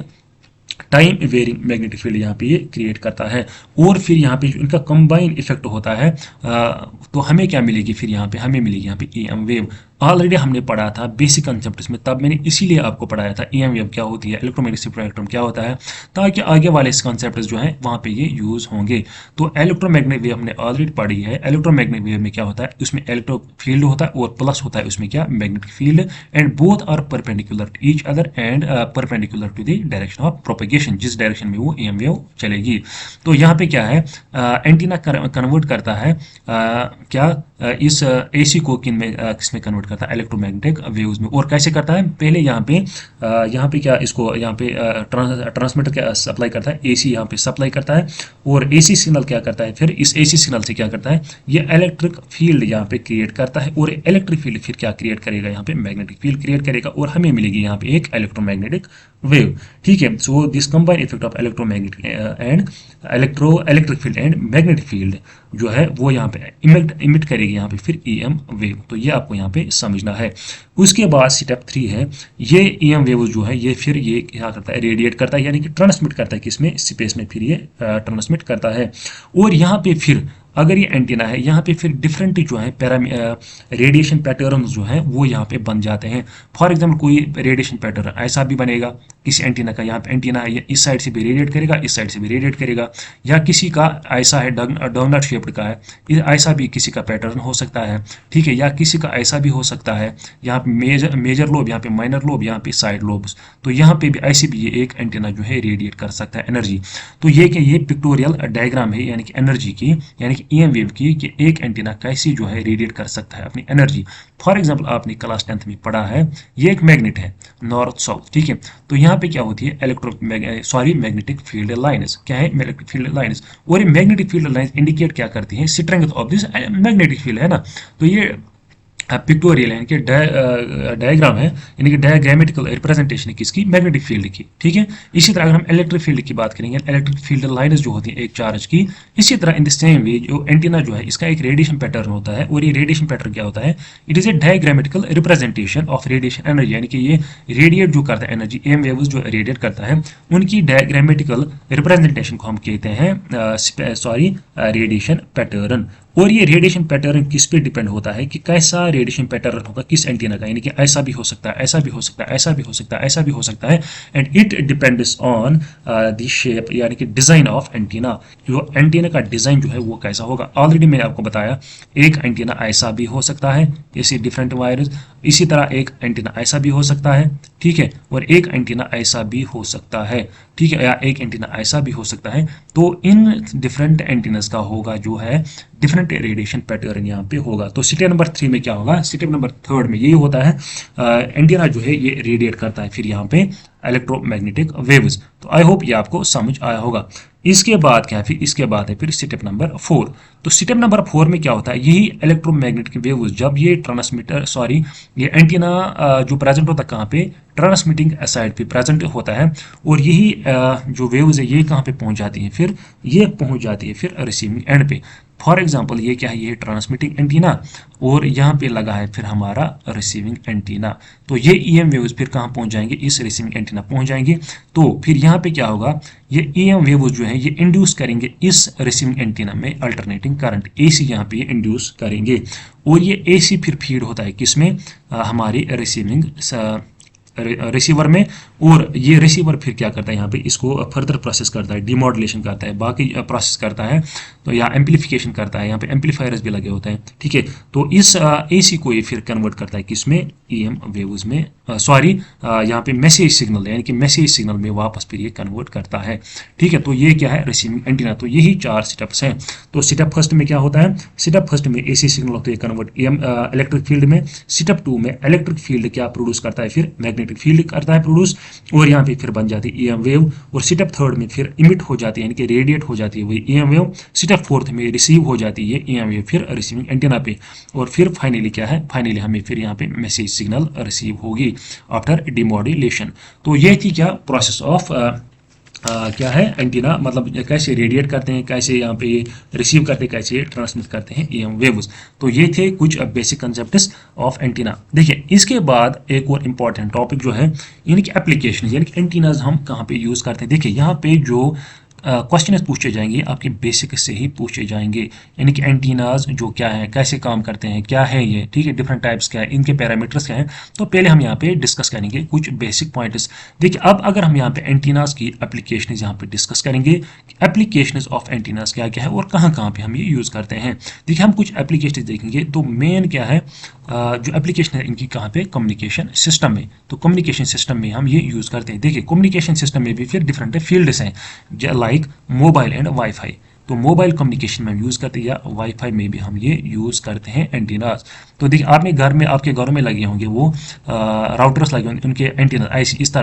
टाइम वेरिंग मैग्नेटिक फील्ड यहाँ पे ये क्रिएट करता है। और फिर यहाँ पे इनका कंबाइन इफेक्ट होता है, तो हमें क्या मिलेगी, फिर यहाँ पे हमें मिलेगी यहाँ पे ईएम वेव। ऑलरेडी हमने पढ़ा था बेसिक कंसेप्ट इसमें, तब मैंने इसीलिए आपको पढ़ाया था ईएम वेव क्या होती है, इलेक्ट्रोमैग्नेटिक स्पेक्ट्रम क्या होता है, ताकि आगे वाले कंसेप्ट जो है वहाँ पे ये यूज होंगे। तो इलेक्ट्रोमैग्नेटिक वेव हमने ऑलरेडी पढ़ी है। इलेक्ट्रोमैग्नेटिक वेव में क्या होता है, उसमें इलेक्ट्रो फील्ड होता है, और प्लस होता है उसमें क्या, magnetic field, and both are perpendicular to each other and perpendicular to the direction of propagation, जिस डायरेक्शन में वो ईएम वेव चलेगी। तो यहाँ पे क्या है, एंटीना कन्वर्ट करता है क्या, इस एसी को किसमें कन्वर्ट करता है, इलेक्ट्रोमैग्नेटिक वेव्स में। और कैसे करता है, पहले यहाँ पे क्या, इसको यहाँ पे ट्रांसमीटर क्या सप्लाई करता है, एसी यहाँ पे सप्लाई करता है, और एसी सिग्नल क्या करता है, फिर इस एसी सिग्नल से क्या करता है, ये इलेक्ट्रिक फील्ड यहाँ पे क्रिएट करता है, और इलेक्ट्रिक फील्ड फिर क्या क्रिएट करेगा, यहाँ पे मैग्नेटिक फील्ड क्रिएट करेगा, और हमें मिलेगी यहाँ पे एक इलेक्ट्रोमैग्नेटिक वेव। ठीक है, so this combine effect of electromagnetic and electric field and magnetic field जो है वो यहाँ पे इमिट करेगी यहाँ पे फिर ईएम वेव। तो ये आपको यहाँ पे समझना है। उसके बाद स्टेप 3 है, ये ईएम वेव जो है ये फिर ये क्या करता है, रेडिएट करता है, यानी कि ट्रांसमिट करता है किसमें, स्पेस में फिर ये ट्रांसमिट करता है। और यहाँ पे फिर अगर ये एंटीना है, यहाँ पे फिर डिफरेंट जो है रेडिएशन पैटर्न जो है वो यहाँ पे बन जाते हैं। फॉर एग्जांपल कोई रेडिएशन पैटर्न ऐसा भी बनेगा किसी एंटीना का, यहाँ पे एंटीना है, इस साइड से भी रेडिएट करेगा, इस साइड से भी रेडिएट करेगा, या किसी का ऐसा है डोनट शेप्ड का है, ऐसा भी किसी का पैटर्न हो सकता है। ठीक है, या किसी का ऐसा भी हो सकता है, यहाँ पे मेजर लोब, यहाँ पे माइनर लोब, यहाँ पे साइड लोब्स। तो यहाँ पे भी ऐसे भी ये एक एंटीना जो है रेडिएट कर सकता है एनर्जी। तो ये पिक्टोरियल डायग्राम है, यानी कि एनर्जी की, यानी ईएम वेव की, कि एक एंटीना कैसी जो है रेडिएट कर सकता है अपनी एनर्जी। फॉर एग्जांपल आपने क्लास 10th में पढ़ा है, ये एक मैग्नेट है नॉर्थ साउथ। ठीक है, तो यहाँ पे क्या होती है, मैग्नेटिक फील्ड लाइन्स। क्या है, मैग्नेटिक फील्ड लाइन्स। और ये मैग्नेटिक फील्ड लाइन्स इंडिकेट क्या करती हैं, strength of this magnetic field, है ना। तो ये पिक्टोरियल यानी कि डायग्राम है, यानी कि डायग्रामेटिकल रिप्रेजेंटेशन है किसकी, मैग्नेटिक फील्ड की। ठीक है, इसी तरह अगर हम इलेक्ट्रिक फील्ड की बात करेंगे, इलेक्ट्रिक फील्ड लाइन्स जो होती है एक चार्ज की, इसी तरह इन द सेम वे जो एंटीना जो है इसका एक रेडिएशन पैटर्न होता है। और ये रेडिएशन पैटर्न क्या होता है, it is a diagrammatical representation of radiation energy, यानी कि ये रेडिएट जो करता है एनर्जी, एम वेव्स जो रेडिएट करता है, उनकी डायग्रामेटिकल रिप्रेजेंटेशन को हम कहते हैं रेडिएशन पैटर्न। और ये रेडिएशन पैटर्न किस पे डिपेंड होता है, कि कैसा रेडिएशन पैटर्न होगा किस एंटीना का, यानी कि ऐसा भी हो सकता है, ऐसा भी हो सकता है, ऐसा भी हो सकता है, ऐसा भी हो सकता है, and it depends on the shape, यानी कि डिजाइन ऑफ एंटीना, जो एंटीना का डिजाइन जो है वो कैसा होगा। ऑलरेडी मैंने आपको बताया, एक एंटीना ऐसा भी हो सकता है, ऐसे डिफरेंट वायर्स, इसी तरह एक एंटीना ऐसा भी हो सकता है। ठीक है, और एक एंटीना ऐसा भी हो सकता है। ठीक है, या एक एंटीना ऐसा भी हो सकता है। तो इन डिफरेंट एंटीनास का होगा जो है डिफरेंट रेडिएशन पैटर्न यहाँ पे होगा। तो स्टेप नंबर 3 में क्या होगा, स्टेप नंबर 3 में ये होता है एंटीना जो है ये रेडिएट करता है फिर यहाँ पे इलेक्ट्रोमैग्नेटिक वेव्स। तो आई होप ये आपको समझ आया होगा। इसके बाद क्या है, फिर इसके बाद है फिर स्टेप नंबर 4। तो स्टेप नंबर 4 में क्या होता है, यही इलेक्ट्रोमैग्नेटिक वेव्स जब ये ट्रांसमीटर सॉरी ये एंटीना जो प्रेजेंट होता है कहाँ पे, ट्रांसमिटिंग साइड पे प्रेजेंट होता है, और यही जो वेव्स है ये कहाँ पे पहुंच जाती है, फिर ये पहुंच जाती है फिर रिसीविंग एंड पे। फॉर एग्जाम्पल ये क्या है, ये ट्रांसमिटिंग एंटीना और यहाँ पे लगा है फिर हमारा रिसीविंग एंटीना। तो ये ईएम वेव्स फिर कहाँ पहुंच जाएंगे, इस रिसीविंग एंटीना पहुंच जाएंगे। तो फिर यहाँ पे क्या होगा, ये ईएम वेव्स जो है ये इंड्यूस करेंगे इस रिसीविंग एंटीना में अल्टरनेटिंग करंट एसी यहाँ पे इंड्यूस करेंगे, और ये एसी फिर फीड होता है किसमें, हमारी रिसीविंग रिसीवर में। और ये रिसीवर फिर क्या करता है, यहाँ पे इसको फर्दर प्रोसेस करता है, डिमॉड्यूलेशन करता है, बाकी प्रोसेस करता है, तो या एम्पलीफिकेशन करता है, यहाँ पे एम्पलीफायर्स भी लगे होते हैं, ठीक है। तो इस एसी को ये फिर कन्वर्ट करता है किसमें, ईएम वेव्स में, सॉरी यहाँ पे मैसेज सिग्नल यानी कि मैसेज सिग्नल में वापस फिर ये कन्वर्ट करता है, ठीक है। तो ये क्या है, रिसीविंग एंटीना। तो यही 4 स्टेप्स हैं। तो स्टेप फर्स्ट में क्या होता है, स्टेप फर्स्ट में एसी सिग्नल होता है कन्वर्ट ईएम इलेक्ट्रिक फील्ड में। स्टेप 2 में इलेक्ट्रिक फील्ड क्या प्रोड्यूस करता है, फिर मैग्नेटिक फील्ड करता है प्रोड्यूस, और यहाँ पे फिर बन जाती है ईएम वेव। और स्टेप 3 में फिर इमिट हो जाती है यानी कि रेडिएट हो जाती है वही ईएम वेव। स्टेप 4 में रिसीव हो जाती है ईएम वेव फिर रिसीविंग एंटीना पे, और फिर फाइनली क्या है, फाइनली हमें फिर यहाँ पे मैसेज सिग्नल रिसीव होगी आफ्टर डिमॉड्यूलेशन। तो ये थी क्या प्रोसेस ऑफ क्या है एंटीना, मतलब कैसे रेडिएट करते हैं, कैसे यहाँ पे रिसीव करते हैं, कैसे ट्रांसमिट करते हैं ईएम वेव्स। तो ये थे कुछ बेसिक कंसेप्ट्स ऑफ एंटीना। देखिए इसके बाद एक और इम्पॉर्टेंट टॉपिक जो है यानी कि एप्लीकेशन, यानी कि एंटीनाज हम कहाँ पे यूज़ करते हैं। देखिए यहाँ पे जो क्वेश्चन पूछे जाएंगे आपके बेसिक से ही पूछे जाएंगे, यानी कि एंटीनाज जो क्या है, कैसे काम करते हैं, क्या है ये, ठीक है, डिफरेंट टाइप्स क्या है, इनके पैरामीटर्स क्या हैं। तो पहले हम यहाँ पे डिस्कस करेंगे कुछ बेसिक पॉइंट्स। देखिए अब अगर हम यहाँ पे एंटीनाज की एप्लीकेशन यहाँ पे डिस्कस करेंगे, एप्लीकेशन ऑफ एंटीनाज क्या क्या है और कहाँ कहाँ पे हम ये यूज़ करते हैं। देखिए हम कुछ एप्लीकेशन देखेंगे। तो मेन क्या है जो एप्लीकेशन है इनकी कहाँ पे, कम्युनिकेशन सिस्टम में। तो कम्युनिकेशन सिस्टम में हम ये यूज़ करते हैं। देखिए कम्युनिकेशन सिस्टम में भी फिर डिफरेंट फील्ड्स हैं लाइक मोबाइल एंड वाईफाई। तो मोबाइल कम्युनिकेशन में हम यूज़ करते हैं या वाईफाई में भी हम ये यूज़ करते हैं एंटीनास। तो देखिए आपने घर में, आपके घरों में लगे होंगे वो राउटर्स लगे होंगे, उनके एंटीना ऐसे इस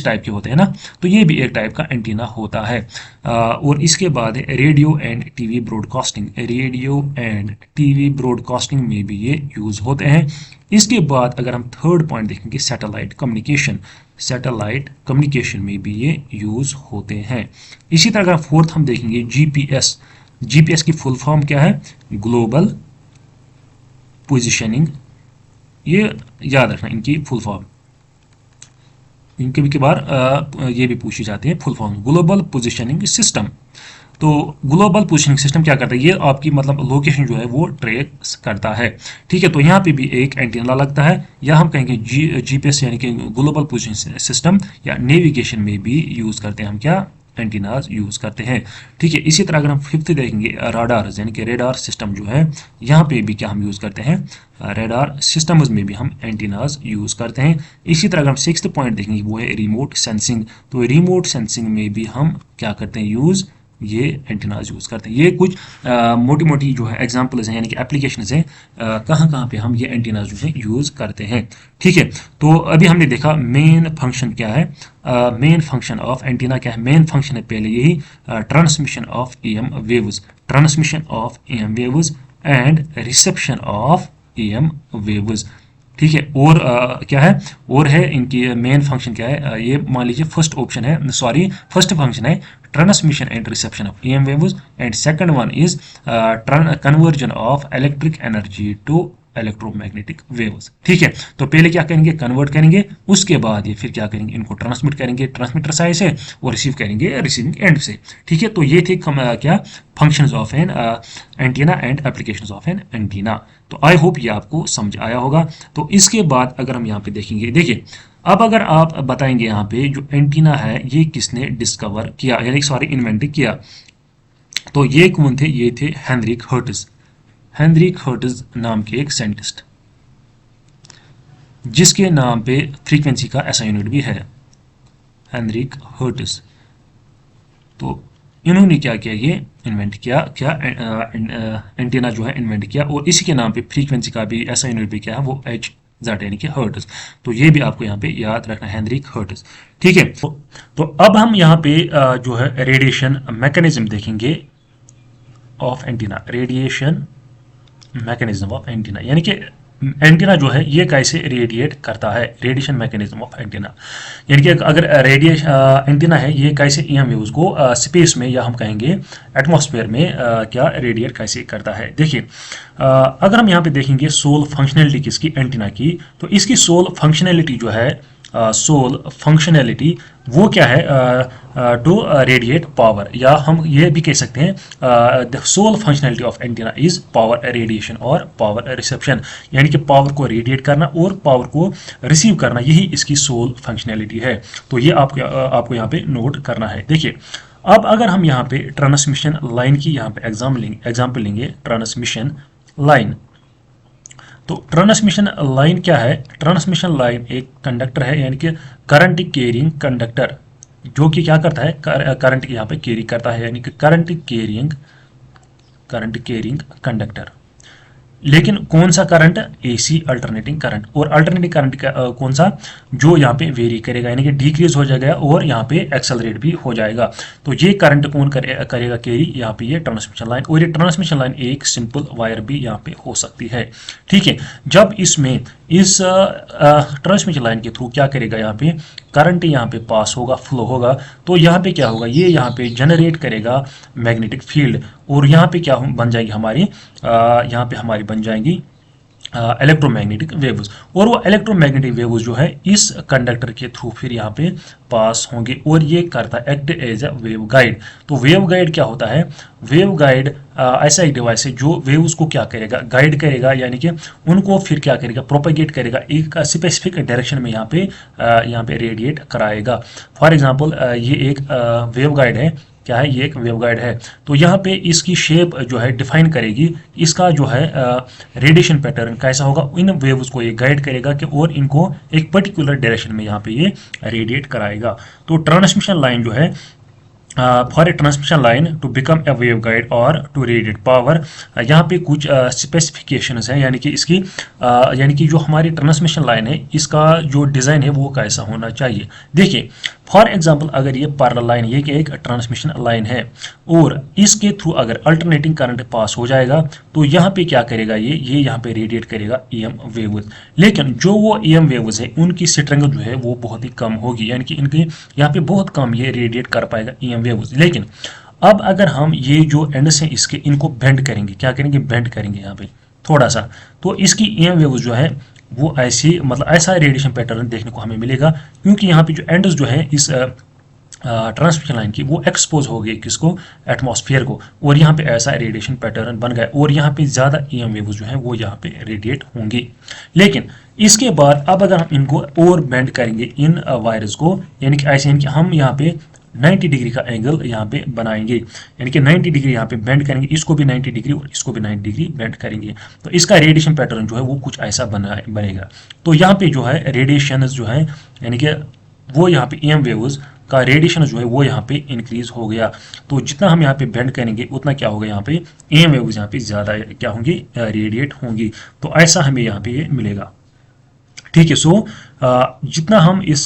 टाइप के होते हैं ना। तो ये भी एक टाइप का एंटीना होता है। और इसके बाद है radio and TV broadcasting. Radio and TV broadcasting में भी ये यूज़ होते हैं। इसके बाद अगर हम थर्ड पॉइंट देखेंगे सैटेलाइट कम्युनिकेशन, सैटेलाइट कम्युनिकेशन में भी ये यूज़ होते हैं। इसी तरह अगर फोर्थ हम देखेंगे जीपीएस। जीपीएस की फुल फॉर्म क्या है, ग्लोबल पोजीशनिंग। ये याद रखना इनकी फुल फॉर्म, इनके भी बार ये भी पूछी जाती है full form, global positioning system. तो ग्लोबल पोजीशनिंग सिस्टम क्या करता है, ये आपकी मतलब लोकेशन जो है वो ट्रैक करता है, ठीक है। तो यहाँ पे भी एक एंटीना लगता है, या हम कहेंगे जीपीएस यानी कि ग्लोबल पोजीशनिंग सिस्टम, या नेविगेशन में भी यूज़ करते हैं हम क्या, एंटीनाज यूज़ करते हैं, ठीक है। इसी तरह अगर हम फिफ्थ देखेंगे राडार यानी कि रेडार सिस्टम जो है, यहाँ पे भी क्या हम यूज़ करते हैं, रेडार सिस्टम्स में भी हम एंटीनाज यूज़ करते हैं। इसी तरह अगर हम सिक्स्थ पॉइंट देखेंगे वो है रिमोट सेंसिंग। तो रिमोट सेंसिंग में भी हम क्या करते हैं, यूज़ ये एंटीनाज यूज़ करते हैं। ये कुछ मोटी मोटी जो है एग्जांपल्स हैं यानी कि एप्लीकेशंस हैं कहाँ कहाँ पे हम ये एंटीनाज जो है यूज़ करते हैं, ठीक है। तो अभी हमने देखा मेन फंक्शन क्या है, मेन फंक्शन ऑफ एंटीना क्या है। मेन फंक्शन है पहले यही transmission of EM waves, transmission of EM waves and reception of EM waves, ठीक है। और क्या है, और है इनकी मेन फंक्शन क्या है, ये मान लीजिए फर्स्ट ऑप्शन है, सॉरी फर्स्ट फंक्शन है transmission and reception of EM waves, and second one is conversion of electric energy to electromagnetic waves, ठीक है। तो पहले क्या करेंगे, कन्वर्ट करेंगे, उसके बाद ये फिर क्या करेंगे, इनको ट्रांसमिट करेंगे ट्रांसमीटर साइड से, और रिसीव करेंगे रिसीविंग एंड से, ठीक है। तो ये थे क्या functions of an antenna and applications of an antenna. तो आई होप ये आपको समझ आया होगा। तो इसके बाद अगर हम यहाँ पे देखेंगे, देखिए अब अगर आप बताएंगे यहाँ पे जो एंटीना है ये किसने डिस्कवर किया, यानी सॉरी इन्वेंट किया, तो ये कौन थे, ये थे हेनरिक हर्ट्ज। हेनरिक हर्ट्ज नाम के एक साइंटिस्ट, जिसके नाम पे फ्रीक्वेंसी का ऐसा यूनिट भी है, हेनरिक हर्ट्ज। इन्होंने क्या किया, ये इन्वेंट किया, क्या एंटीना जो है इन्वेंट किया, और इसी के नाम पे फ्रीक्वेंसी का भी ऐसा यूनिट भी क्या है, वो एच जेड यानी कि हर्ट्ज। तो ये भी आपको यहाँ पे याद रखना है, हेनरिक हर्ट्ज। ठीक है, तो अब हम यहाँ पे जो है रेडिएशन मैकेनिज्म देखेंगे of antenna, radiation mechanism of antenna, यानी कि एंटीना जो है ये कैसे रेडिएट करता है, रेडिएशन मैकेनिज्म ऑफ एंटीना, यानी कि अगर रेडिएशन एंटीना है ये कैसे ईएम वेव्स को स्पेस में, या हम कहेंगे एटमॉस्फेयर में क्या रेडिएट कैसे करता है। देखिए अगर हम यहाँ पे देखेंगे सोल फंक्शनैलिटी किसकी, एंटीना की, तो इसकी सोल फंक्शनैलिटी जो है, सोल फंक्शनैलिटी वो क्या है, टू रेडिएट पावर, या हम ये भी कह सकते हैं the sole functionality of antenna is power radiation और पावर रिसेप्शन, यानी कि पावर को रेडिएट करना और पावर को रिसीव करना, यही इसकी सोल फंक्शनैलिटी है। तो ये आपको यहाँ पे नोट करना है। देखिए अब अगर हम यहाँ पे ट्रांसमिशन लाइन की यहाँ पे एग्जाम्पल लेंगे, ट्रांसमिशन लाइन, तो ट्रांसमिशन लाइन क्या है, ट्रांसमिशन लाइन एक कंडक्टर है, यानी कि करंट कैरिंग कंडक्टर, जो कि क्या करता है, करंट यहाँ पे कैरी करता है, यानी कि करंट कैरिंग कंडक्टर। लेकिन कौन सा करंट, एसी अल्टरनेटिंग करंट, और अल्टरनेटिंग करंट कौन सा, जो यहाँ पे वेरी करेगा, यानी कि डिक्रीज हो जाएगा और यहाँ पे एक्सेलरेट भी हो जाएगा। तो ये करंट कौन करेगा कैरी, यहाँ पे ये ट्रांसमिशन लाइन, और ये ट्रांसमिशन लाइन एक सिंपल वायर भी यहाँ पे हो सकती है। ठीक है, जब इसमें इस ट्रांसमिशन लाइन के थ्रू क्या करेगा, यहाँ पे करंट यहाँ पे पास होगा, फ्लो होगा, तो यहाँ पे क्या होगा, ये यहाँ पे जनरेट करेगा मैग्नेटिक फील्ड, और यहाँ पे क्या बन जाएगी हमारी, यहाँ पे हमारी बन जाएंगी इलेक्ट्रोमैग्नेटिक वेव्स, और वो इलेक्ट्रोमैग्नेटिक वेव्स जो है इस कंडक्टर के थ्रू फिर यहाँ पे पास होंगे, और ये करता है act as a wave guide. तो वेव गाइड क्या होता है, वेव गाइड ऐसा एक डिवाइस है जो वेव्स को क्या करेगा, गाइड करेगा, यानी कि उनको फिर क्या करेगा, प्रोपेगेट करेगा, एक स्पेसिफिक डायरेक्शन में यहाँ पे रेडिएट कराएगा। फॉर एग्जांपल ये एक वेव गाइड है, क्या है, ये एक वेवगाइड है, तो यहाँ पे इसकी शेप जो है डिफाइन करेगी, इसका जो है रेडिएशन पैटर्न कैसा होगा, इन वेव्स को ये गाइड करेगा कि, और इनको एक पर्टिकुलर डायरेक्शन में यहाँ पे ये रेडिएट कराएगा। तो ट्रांसमिशन लाइन जो है, for a transmission line to become a wave guide और टू रेडिएट पावर, यहाँ पे कुछ स्पेसिफिकेशंस हैं, यानी कि इसकी यानी कि जो हमारी ट्रांसमिशन लाइन है इसका जो डिज़ाइन है वो कैसा होना चाहिए। देखिए फॉर एग्जांपल अगर ये पैरेलल लाइन, ये कि एक ट्रांसमिशन लाइन है, और इसके थ्रू अगर अल्टरनेटिंग करंट पास हो जाएगा, तो यहाँ पे क्या करेगा, ये यहाँ पे रेडिएट करेगा ईएम वेव्स, लेकिन जो वो ईएम वेव्स है उनकी स्ट्रेंथ जो है वो बहुत ही कम होगी, यानी कि इनके यहाँ पे बहुत कम ये रेडिएट कर पाएगा ईएम वेव्स। लेकिन अब अगर हम ये जो एंड्स हैं इसके, इनको बेंड करेंगे, क्या करेंगे, बेंड करेंगे यहाँ पे थोड़ा सा, तो इसकी ईएम वेव्स जो है वो ऐसी, मतलब ऐसा रेडिएशन पैटर्न देखने को हमें मिलेगा, क्योंकि यहाँ पे जो एंड्स जो है इस ट्रांसमिशन लाइन की वो एक्सपोज हो गई किसको, एटमॉस्फेयर को, और यहाँ पे ऐसा रेडिएशन पैटर्न बन गया, और यहाँ पे ज़्यादा ईएम वेव्स जो है वो यहाँ पे रेडिएट होंगी। लेकिन इसके बाद अब अगर हम इनको और बेंड करेंगे इन वायर्स को, यानी कि ऐसे कि हम यहाँ पे 90 डिग्री का एंगल यहाँ पे बनाएंगे, यानी कि 90 डिग्री यहाँ पे बेंड करेंगे, इसको भी 90 डिग्री और इसको भी 90 डिग्री बेंड करेंगे, तो इसका रेडिएशन पैटर्न जो है वो कुछ ऐसा बनेगा। तो यहाँ पे जो है रेडिएशन जो है, यानी कि वो यहाँ पे ईएम वेव्स का रेडिएशन जो है वो यहाँ पे इंक्रीज हो गया, तो जितना हम यहाँ पे बेंड करेंगे उतना क्या होगा, यहाँ पे ईएम वेव्स यहाँ पे ज़्यादा क्या होंगी, रेडिएट होंगी। तो ऐसा हमें यहाँ पे ये मिलेगा। ठीक है, सो जितना हम इस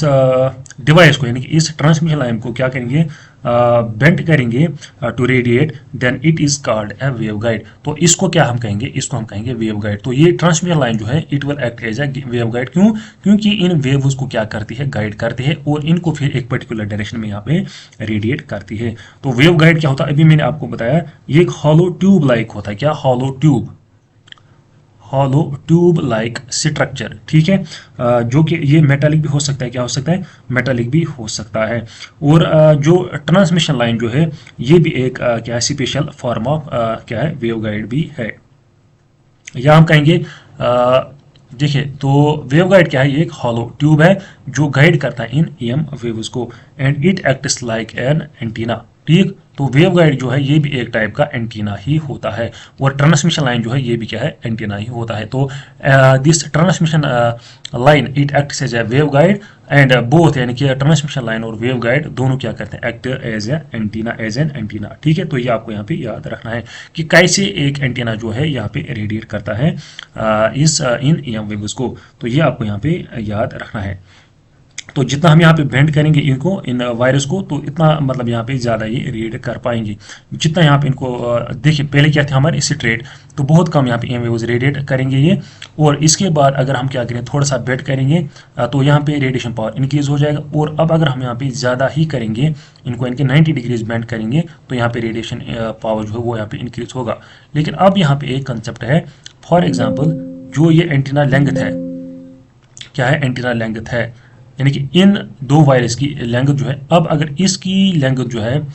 डिवाइस को, यानी कि इस ट्रांसमिशन लाइन को क्या करेंगे, बेंड करेंगे to radiate, then it is called a wave guide. तो इसको क्या हम कहेंगे, इसको हम कहेंगे वेव गाइड। तो ये ट्रांसमिशन लाइन जो है it will act as a wave guide, क्यों, क्योंकि इन वेव्स को क्या करती है, गाइड करती है, और इनको फिर एक पर्टिकुलर डायरेक्शन में यहाँ पे रेडिएट करती है। तो वेव गाइड क्या होता है, अभी मैंने आपको बताया, ये एक हॉलो ट्यूब लाइक होता है, क्या, हॉलो ट्यूब लाइक स्ट्रक्चर। ठीक है, जो कि ये मेटालिक भी हो सकता है, क्या हो सकता है, मेटालिक भी हो सकता है। और जो ट्रांसमिशन लाइन जो है ये भी एक क्या है, स्पेशल फॉर्म ऑफ क्या है, वेव गाइड भी है, या हम कहेंगे देखिए, तो वेव गाइड क्या है, ये एक हॉलो ट्यूब है जो गाइड करता है इन ईएम वेव्स को, and it acts like an antenna. ठीक, तो वेव गाइड जो है ये भी एक टाइप का एंटीना ही होता है, और ट्रांसमिशन लाइन जो है ये भी क्या है, एंटीना ही होता है। तो this transmission line it acts as a wave guide and both यानी कि ट्रांसमिशन लाइन और वेव गाइड दोनों क्या करते हैं, एक्ट एज एन एंटीना। ठीक है, तो ये आपको यहाँ पे याद रखना है कि कैसे एक एंटीना जो है यहाँ पे रेडिएट करता है इन EM वेव्स को। तो ये आपको यहाँ पे याद रखना है। तो जितना हम यहाँ पे बेंड करेंगे इनको, इन वायरस को, तो इतना मतलब यहाँ पे ज़्यादा ये रेडिएट कर पाएंगे। जितना यहाँ पे इनको देखिए, पहले क्या थे हमारे स्ट्रेट, तो बहुत कम यहाँ पे EM वेव्स रेडिएट करेंगे ये। और इसके बाद अगर हम क्या करें, थोड़ा सा बेंड करेंगे तो यहाँ पे रेडिएशन पावर इंक्रीज हो जाएगा। और अब अगर हम यहाँ पे ज़्यादा ही करेंगे इनको, इनके 90 डिग्रीज बेंड करेंगे, तो यहाँ पे रेडिएशन पावर जो है वो यहाँ पे इंक्रीज होगा। लेकिन अब यहाँ पे एक कंसेप्ट है, फॉर एग्जाम्पल जो ये एंटीना लेंथ है, क्या है, एंटीना लेंथ है, यानी कि इन दो वायरस की लेंथ जो है, अब अगर इसकी लेंथ जो है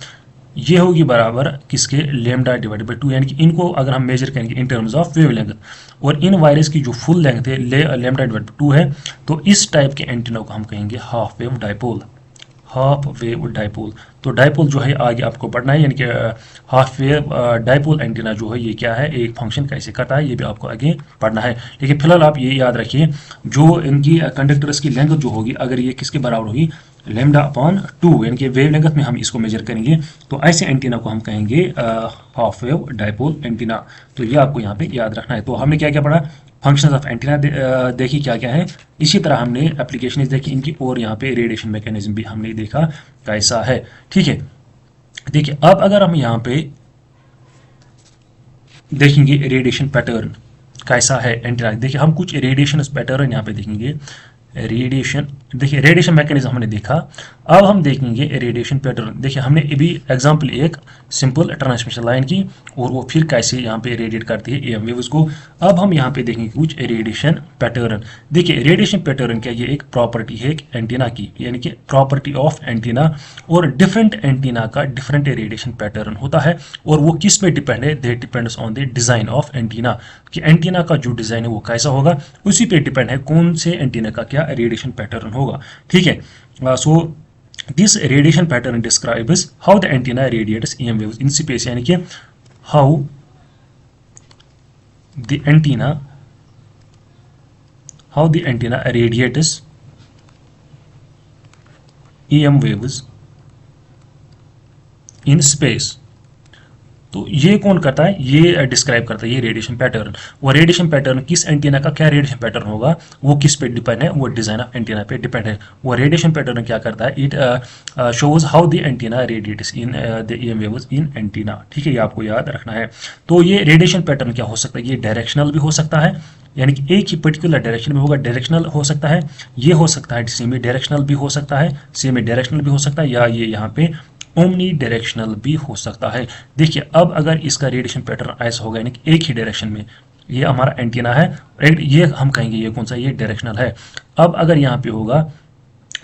ये होगी बराबर किसके, लेमडा डिवाइडेड बाई 2, यानी कि इनको अगर हम मेजर करेंगे in terms of wave length, और इन वायरस की जो फुल लेंथ है लेमडा डिवाइडेड बाई 2 है, तो इस टाइप के एंटीना को हम कहेंगे half wave dipole. Half wave dipole, तो डाइपोल जो है आगे आपको पढ़ना है, यानी कि हाफ वेव डाइपोल एंटीना जो है ये क्या है, एक फंक्शन कैसे करता है, ये भी आपको आगे पढ़ना है। लेकिन फिलहाल आप ये याद रखिए, जो इनकी कंडक्टर्स की लेंथ जो होगी, अगर ये किसके बराबर होगी, लेमडा अपॉन 2, यानी कि वेव लेंथ में हम इसको मेजर करेंगे, तो ऐसे एंटीना को हम कहेंगे हाफ वेव डाइपोल एंटीना। तो ये आपको यहाँ पे याद रखना है। तो हमने क्या क्या पढ़ा, फंक्शंस ऑफ एंटीना देखी क्या क्या है, इसी तरह हमने एप्लीकेशन देखी इनकी, और यहाँ पे रेडिएशन मैकेनिज्म भी हमने देखा कैसा है। ठीक है, देखिए अब अगर हम यहाँ पे देखेंगे रेडिएशन पैटर्न कैसा है एंटीना, देखिए हम कुछ रेडिएशन पैटर्न यहाँ पे देखेंगे। रेडिएशन, देखिए रेडिएशन मैकेनिज्म हमने देखा, अब हम देखेंगे रेडिएशन पैटर्न। देखिए हमने अभी एग्जांपल एक सिंपल ट्रांसमिशन लाइन की, और वो फिर कैसे यहाँ पे रेडिएट करती है EM वेव्स को। अब हम यहाँ पे देखेंगे कुछ रेडिएशन पैटर्न। देखिए रेडिएशन पैटर्न क्या, ये एक प्रॉपर्टी है एक एंटीना की, यानी कि प्रॉपर्टी ऑफ एंटीना, और डिफरेंट एंटीना का डिफरेंट रेडिएशन पैटर्न होता है, और वो किस पे डिपेंड है, they depends on the design of antenna, कि एंटीना का जो डिजाइन है वो कैसा होगा, उसी पे डिपेंड है कौन से एंटीना का क्या रेडिएशन पैटर्न होगा। ठीक है, so this radiation pattern describes how the antenna radiates EM waves in space, यानी कि how the antenna radiates EM waves in space. तो ये कौन करता है, ये डिस्क्राइब करता है ये रेडिएशन पैटर्न। और रेडिएशन पैटर्न किस एंटीना का क्या रेडिएशन पैटर्न होगा, वो किस पे डिपेंड है, वो डिजाइन ऑफ एंटीना पे डिपेंड है। वो रेडिएशन पैटर्न क्या करता है, it shows how the antenna radiates in the EM waves in antenna. ठीक है, ये आपको याद रखना है। तो ये रेडिएशन पैटर्न क्या हो सकता है, ये डायरेक्शनल भी हो सकता है, यानी कि एक ही पर्टिकुलर डायरेक्शन में होगा, डायरेक्शनल हो सकता है, ये हो सकता है सेमी डायरेक्शनल भी हो सकता है, सेमी डायरेक्शनल भी हो सकता है, या ये यहाँ पे ओमनी डायरेक्शनल भी हो सकता है। देखिए अब अगर इसका रेडिएशन पैटर्न ऐसा होगा, यानी कि एक ही डायरेक्शन में, ये हमारा एंटीना है, ये हम कहेंगे ये कौन सा, ये डायरेक्शनल है। अब अगर यहाँ पे होगा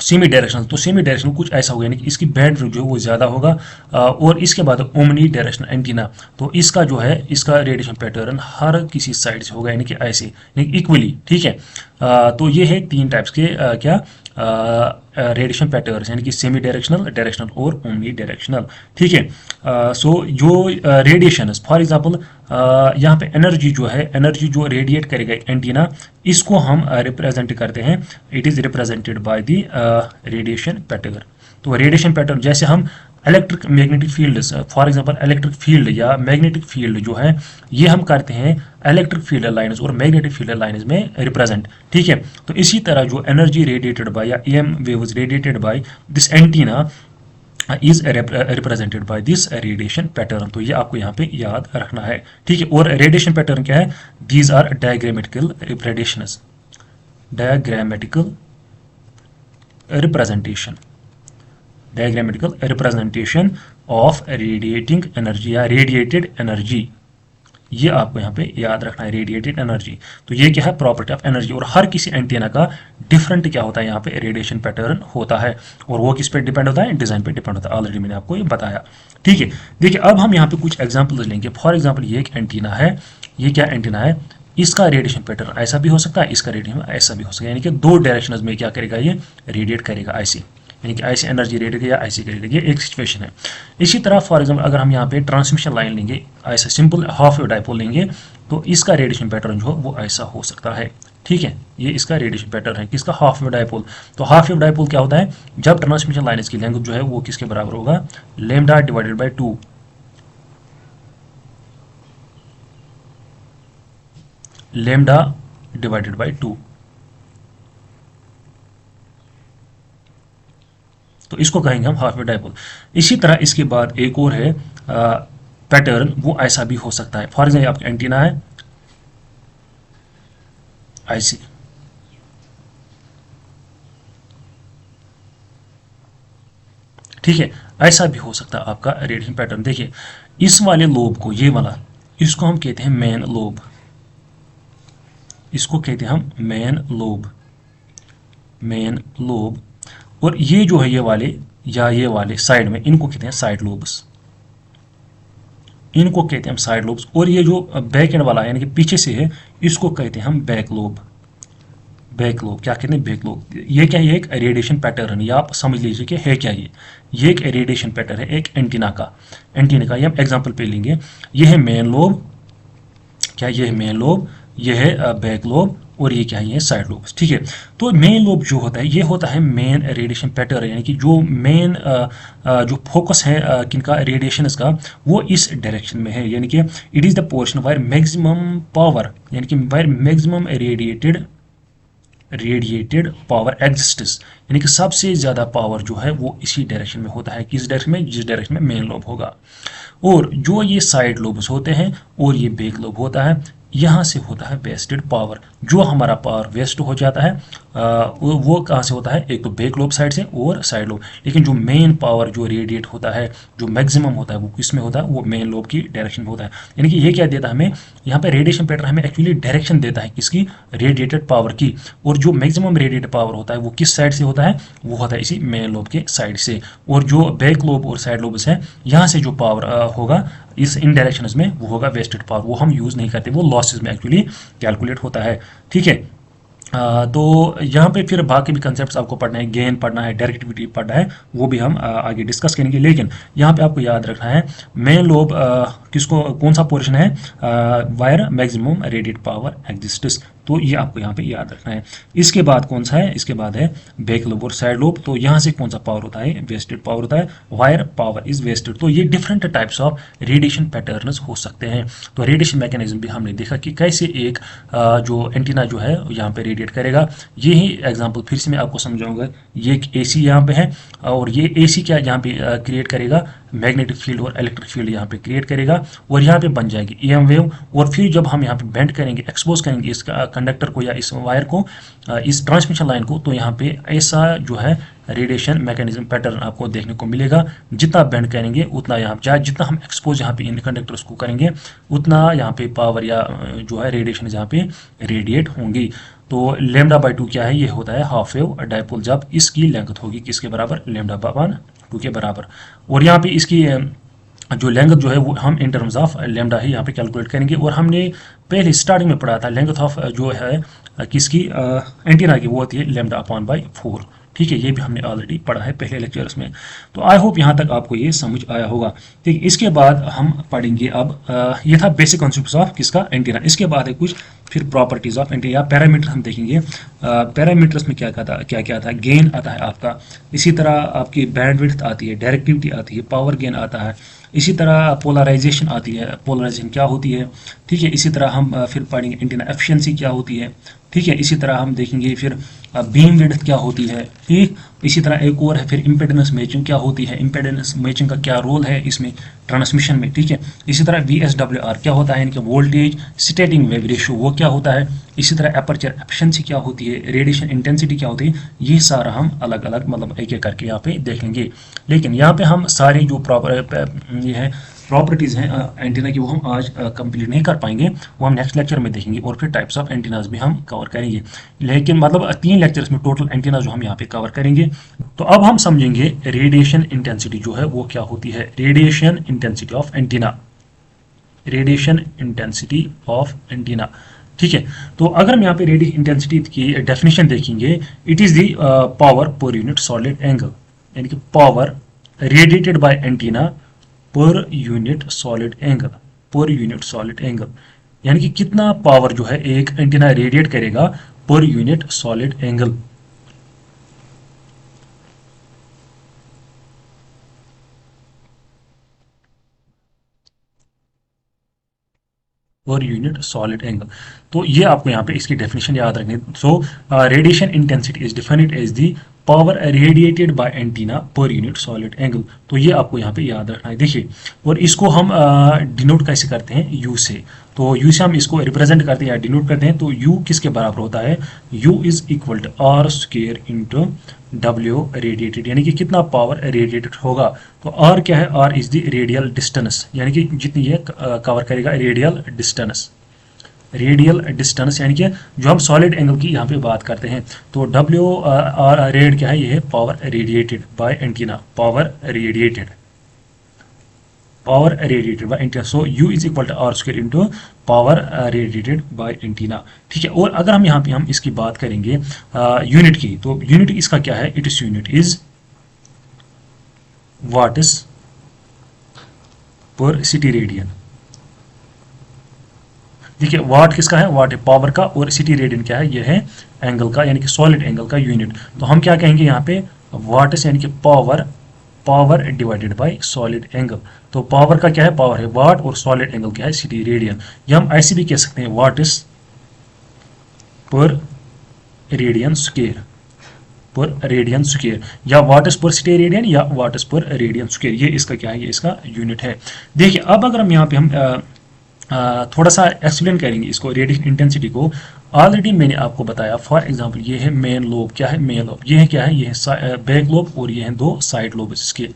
सेमी डायरेक्शनल, तो सेमी डायरेक्शनल कुछ ऐसा होगा, यानी कि इसकी बैंड जो है वो ज़्यादा होगा। और इसके बाद ओमनी डायरेक्शनल एंटीना, तो इसका जो है इसका रेडिएशन पैटर्न हर किसी साइड से होगा, यानी कि ऐसे इक्वली। ठीक है, तो ये है 3 टाइप्स के क्या रेडिएशन पैटर्न, यानी कि सेमी डायरेक्शनल, डायरेक्शनल और ओमनी डायरेक्शनल। ठीक है, सो जो रेडिएशन फॉर एग्जांपल यहाँ पे एनर्जी जो है, एनर्जी जो रेडिएट करेगा एंटीना, इसको हम रिप्रेजेंट करते हैं, it is represented by the radiation pattern. तो रेडिएशन पैटर्न जैसे हम electric magnetic field, for example electric field या मैग्नेटिक फील्ड जो है, ये हम करते हैं इलेक्ट्रिक फील्ड लाइंस और मैग्नेटिक फील्ड लाइंस में रिप्रेजेंट। ठीक है, तो इसी तरह जो एनर्जी रेडिएटेड बाय या EM waves radiated by this antenna is represented by this radiation pattern. तो ये आपको यहाँ पे याद रखना है। ठीक है, और रेडिएशन पैटर्न क्या है, these are diagrammatical representations, diagrammatical representation, diagrammatical representation of radiating energy या रेडिएटेड एनर्जी, ये आपको यहाँ पे याद रखना है, रेडिएटेड एनर्जी। तो ये क्या है, प्रॉपर्टी ऑफ एनर्जी। और हर किसी एंटीना का डिफरेंट क्या होता है, यहाँ पे रेडिएशन पैटर्न होता है, और वो किस पे डिपेंड होता है, डिजाइन पे डिपेंड होता है। ऑलरेडी मैंने आपको ये बताया। ठीक है, देखिए अब हम यहाँ पे कुछ एग्जाम्पल्स लेंगे। फॉर एग्जाम्पल ये एक एंटीना है, ये क्या एंटीना है, इसका रेडिएशन पैटर्न ऐसा भी हो सकता है, इसका रेडिएशन ऐसा भी हो सकता है, यानी कि 2 डायरेक्शंस में क्या करेगा, ये रेडिएट करेगा ऐसे, यानी कि ऐसी एनर्जी रेडिएट या ऐसी करेगा, ये एक सिचुएशन है। इसी तरह फॉर एग्जांपल अगर हम यहाँ पे ट्रांसमिशन लाइन लेंगे, ऐसा सिंपल हाफ वेव डाइपोल लेंगे, तो इसका रेडिएशन पैटर्न जो वो ऐसा हो सकता है, ठीक है, ये इसका रेडिएशन पैटर्न है किसका, हाफ वेव डायपोल। तो हाफ वेव डायपोल क्या होता है, जब ट्रांसमिशन लाइन की लेंथ जो है वो किसके बराबर होगा, lambda divided by 2, lambda divided by 2। तो इसको कहेंगे हम हाफ वेव डायपोल। इसी तरह इसके बाद एक और है पैटर्न, वो ऐसा भी हो सकता है। फॉर एग्जाम्पल आपका एंटीना है ऐसे, ठीक है, ऐसा भी हो सकता है आपका रेडिएशन पैटर्न। देखिए इस वाले लोब को, ये वाला, इसको हम कहते हैं मेन लोब, इसको कहते हैं हम मेन लोब, मेन लोब। और ये जो है ये वाले या ये वाले साइड में, इनको कहते हैं साइड लोब्स, इनको कहते हैं हम साइड लोब्स। और ये जो बैक एंड वाला है यानी कि पीछे से है, इसको कहते हैं हम बैक लोब, बैक लोब। क्या कहते हैं, बैक लोब। ये क्या है, एक रेडिएशन पैटर्न है, आप समझ लीजिए कि है क्या ये एक रेडिएशन पैटर्न है एक एंटीना का। एंटीना का ये हम एग्जांपल पे लेंगे। ये है मेन लोब, क्या ये है मेन लोब, ये है बैक लोब, और ये क्या है, ये साइड लोब, ठीक है। तो मेन लोब जो होता है ये होता है मेन रेडिएशन पैटर्न, यानी कि जो मेन जो फोकस है किनका, रेडिएशन का, वो इस डायरेक्शन में है। यानी कि it is the portion wire maximum power, यानी कि wire maximum radiated power exists, यानी कि सबसे ज़्यादा पावर जो है वो इसी डायरेक्शन में होता है। किस डायरेक्शन में, जिस डायरेक्शन में मेन लोब होगा। और जो ये साइड लोब्स होते हैं और ये बैक लोब होता है, यहाँ से होता है वेस्टेड पावर। जो हमारा पावर वेस्ट हो जाता है वो कहाँ से होता है, एक तो बैक लोब साइड से और साइड लोब। लेकिन जो मेन पावर जो रेडिएट होता है, जो मैक्सिमम होता है, वो किसमें होता है, वो मेन लोब की डायरेक्शन में होता है। यानी कि ये क्या देता है हमें, यहाँ पे रेडिएशन पैटर्न हमें एक्चुअली डायरेक्शन देता है किसकी, रेडिएटेड पावर की। और जो मैक्सिमम रेडिएटेड पावर होता है वो किस साइड से होता है, वो होता है इसी मेन लोब के साइड से। और जो बैक लोब और साइड लोब्स है, यहाँ से जो पावर होगा इस इन डायरेक्शंस में, वो होगा वेस्टेड पावर, वो हम यूज़ नहीं करते, वो लॉसेस में एक्चुअली कैलकुलेट होता है, ठीक है। तो यहाँ पे फिर बाकी भी कंसेप्ट आपको पढ़ना है, गेन पढ़ना है, डायरेक्टिविटी पढ़ना है, वो भी हम आगे डिस्कस करेंगे। लेकिन यहाँ पे आपको याद रखना है मेन लोब किसको, कौन सा पोर्शन है, wire maximum radiate power exists. तो ये आपको यहाँ पे याद रखना है। इसके बाद कौन सा है, इसके बाद है बैक लोब और साइड लोब। तो यहाँ से कौन सा पावर होता है, वेस्टेड पावर होता है, वायर पावर इज वेस्टेड। तो ये different types of radiation patterns हो सकते हैं। तो रेडिएशन मैकेनिज्म भी हमने देखा कि कैसे एक जो एंटीना जो है यहाँ पे रेडिएट करेगा। ये ही एग्जांपल फिर से मैं आपको समझाऊंगा। ये एक एसी यहाँ पे है, और ये एसी क्या यहाँ पे क्रिएट करेगा, मैग्नेटिक फील्ड और इलेक्ट्रिक फील्ड यहाँ पे क्रिएट करेगा, और यहाँ पे बन जाएगी ईएम वेव। और फिर जब हम यहाँ पे बेंड करेंगे, एक्सपोज करेंगे इस कंडक्टर को या इस वायर को, इस ट्रांसमिशन लाइन को, तो यहाँ पे ऐसा जो है रेडिएशन मैकेनिज्म पैटर्न आपको देखने को मिलेगा। जितना बेंड करेंगे उतना यहाँ चाहे जितना हम एक्सपोज यहाँ पे इन कंडक्टर्स को करेंगे, उतना यहाँ पे पावर या जो है रेडिएशन यहाँ पे रेडिएट होंगी। तो लैम्डा बाई 2 क्या है, ये होता है हाफ वेव डायपोल, जब इसकी लेंथ होगी किसके बराबर, लैम्डा बाई 2 के बराबर। और यहाँ पे इसकी जो लेंथ जो है वो हम इन टर्म्स ऑफ लैम्डा ही यहाँ पे कैलकुलेट करेंगे। और हमने पहले स्टार्टिंग में पढ़ा था लेंथ ऑफ जो है किसकी, एंटीना की, वो होती है लैम्डा अपॉन बाई 4, ठीक है। ये भी हमने ऑलरेडी पढ़ा है पहले लेक्चर्स में। तो आई होप यहाँ तक आपको ये समझ आया होगा, ठीक है। इसके बाद हम पढ़ेंगे अब ये था बेसिक कॉन्सेप्ट्स ऑफ किसका, एंटीना। इसके बाद है कुछ फिर प्रॉपर्टीज ऑफ एंटीना, पैरामीटर हम देखेंगे। पैरामीटर्स में क्या था, गेन आता है आपका, इसी तरह आपकी बैंडविड्थ आती है, डायरेक्टिविटी आती है, पावर गेन आता है, इसी तरह पोलराइजेशन आती है, पोलराइजेशन क्या होती है, ठीक है। इसी तरह हम फिर पढ़ेंगे एंटीना एफिशिएंसी क्या होती है, ठीक है। इसी तरह हम देखेंगे फिर बीम विड्थ क्या होती है, ठीक। इसी तरह एक और है फिर इम्पेडेंस मैचिंग क्या होती है, इम्पेडेंस मैचिंग का क्या रोल है इसमें ट्रांसमिशन में, ठीक है। इसी तरह VSWR क्या होता है, यानी कि वोल्टेज स्टैटिक वेव रेशियो वो क्या होता है। इसी तरह अपर्चर एफिशिएंसी क्या होती है, रेडिएशन इंटेंसिटी क्या होती है, ये सारा हम अलग अलग मतलब एक एक करके यहाँ पे देखेंगे। लेकिन यहाँ पे हम सारी जो ये है प्रॉपर्टीज़ हैं एंटीना की, वो हम आज कंप्लीट नहीं कर पाएंगे, वो हम नेक्स्ट लेक्चर में देखेंगे। और फिर टाइप्स ऑफ एंटीनाज भी हम कवर करेंगे। लेकिन मतलब 3 लेक्चर्स में टोटल एंटीना जो हम यहाँ पे कवर करेंगे। तो अब हम समझेंगे रेडिएशन इंटेंसिटी जो है वो क्या होती है, radiation intensity of antenna, radiation intensity of antenna, ठीक है। तो अगर हम यहाँ पे रेडिएशन इंटेंसिटी की डेफिनेशन देखेंगे, it is the power per unit solid angle, यानी कि power radiated by antenna per unit solid angle, per unit solid angle, यानी कि कितना पावर जो है एक एंटीना रेडिएट करेगा per unit solid angle. Per unit solid angle. तो ये आपको यहाँ पे इसकी डेफिनेशन याद रखनी है। So radiation intensity is defined as the power radiated by antenna per unit solid angle. तो ये आपको यहाँ पे याद रखना है। देखिए, और इसको हम डिनोट कैसे करते हैं, यू से। तो यू से हम इसको रिप्रेजेंट करते हैं या डिनोट करते हैं। तो यू किसके बराबर होता है, U is equal to R square into W radiated, यानी कि कितना पावर रेडिएटेड होगा। तो आर क्या है, R is the radial distance, यानी कि जितनी ये कवर करेगा रेडियल डिस्टेंस। रेडियल डिस्टेंस यानी कि जो हम सॉलिड एंगल की यहाँ पे बात करते हैं। तो डब्ल्यू आर रेड क्या है, ये है power radiated by antenna, power radiated, power radiated by antenna. So U is equal to R square into power radiated by antenna. ठीक है, और अगर हम यहाँ पे हम इसकी बात करेंगे यूनिट की, तो यूनिट इसका क्या है, it is unit is watts पर सिटी रेडियन। देखिए, वाट किसका है, वाट है पावर का, और सिटी रेडियन क्या है, ये है एंगल का, यानी कि सॉलिड एंगल का यूनिट। तो हम क्या कहेंगे यहाँ पे, वाट्स यानी कि power, power divided by solid angle. तो पावर का क्या है, पावर है वाट, और सॉलिड एंगल क्या है, सिटी रेडियन। या हम ऐसे भी कह सकते हैं वाट्स पर रेडियन स्क्वायर, पर रेडियन स्क्वायर, या वाट्स पर सिटी रेडियन, या वाट्स पर रेडियन स्क्वायर। ये इसका क्या है, ये इसका यूनिट है। देखिए, अब अगर हम यहाँ पे हम थोड़ा सा एक्सप्लेन करेंगे इसको, रेडिएशन इंटेंसिटी को। ऑलरेडी मैंने आपको बताया, फॉर एग्जांपल ये है मेन लोब, क्या है मेन लोब, ये है क्या है, ये है बैक लोब, और ये है दो साइड लोब इसके।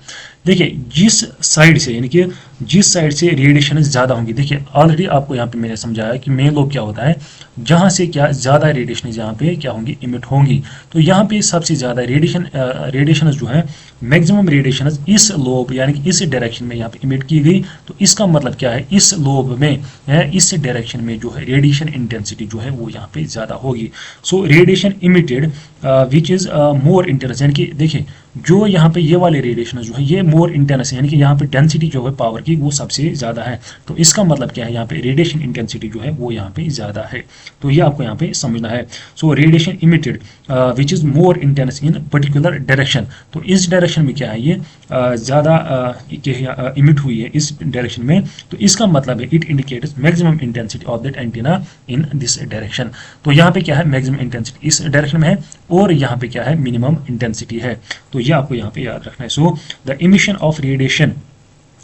देखिए, जिस साइड से, यानी कि जिस साइड से रेडिएशन ज़्यादा होंगी, देखिए ऑलरेडी आपको यहाँ पे मैंने समझाया कि मेन लोब क्या होता है, जहाँ से क्या ज़्यादा रेडिएशन यहाँ पे क्या होंगी, इमिट होंगी। तो यहाँ पे सबसे ज़्यादा रेडिएशन जो है, मैक्सिमम रेडिएशन इस लोब यानी कि इस डायरेक्शन में यहाँ पे इमिट की गई। तो इसका मतलब क्या है, इस लोब में इस डायरेक्शन में जो है रेडिएशन इंटेंसिटी जो है वो यहाँ पे ज़्यादा होगी। So radiation emitted which is more intense, यानी कि देखिए जो यहाँ पे ये वाले रेडिएशन जो है ये मोर इंटेंस है, यानी कि यहाँ पे डेंसिटी जो है पावर की वो सबसे ज़्यादा है। तो इसका मतलब क्या है, यहाँ पे रेडिएशन इंटेंसिटी जो है वो यहाँ पे ज़्यादा है। तो ये आपको यहाँ पे समझना है। So radiation emitted which is more intense in particular direction. तो इस डायरेक्शन में क्या है, ये ज़्यादा इमिट हुई है इस डायरेक्शन में। तो इसका मतलब है it indicates maximum intensity of that antenna in this direction. तो यहाँ पे क्या है, मैक्सिमम इंटेंसिटी इस डायरेक्शन में है, और यहाँ पे क्या है, मिनिमम इंटेंसिटी है। तो ये आपको यहाँ पे याद रखना है। So the emission of radiation,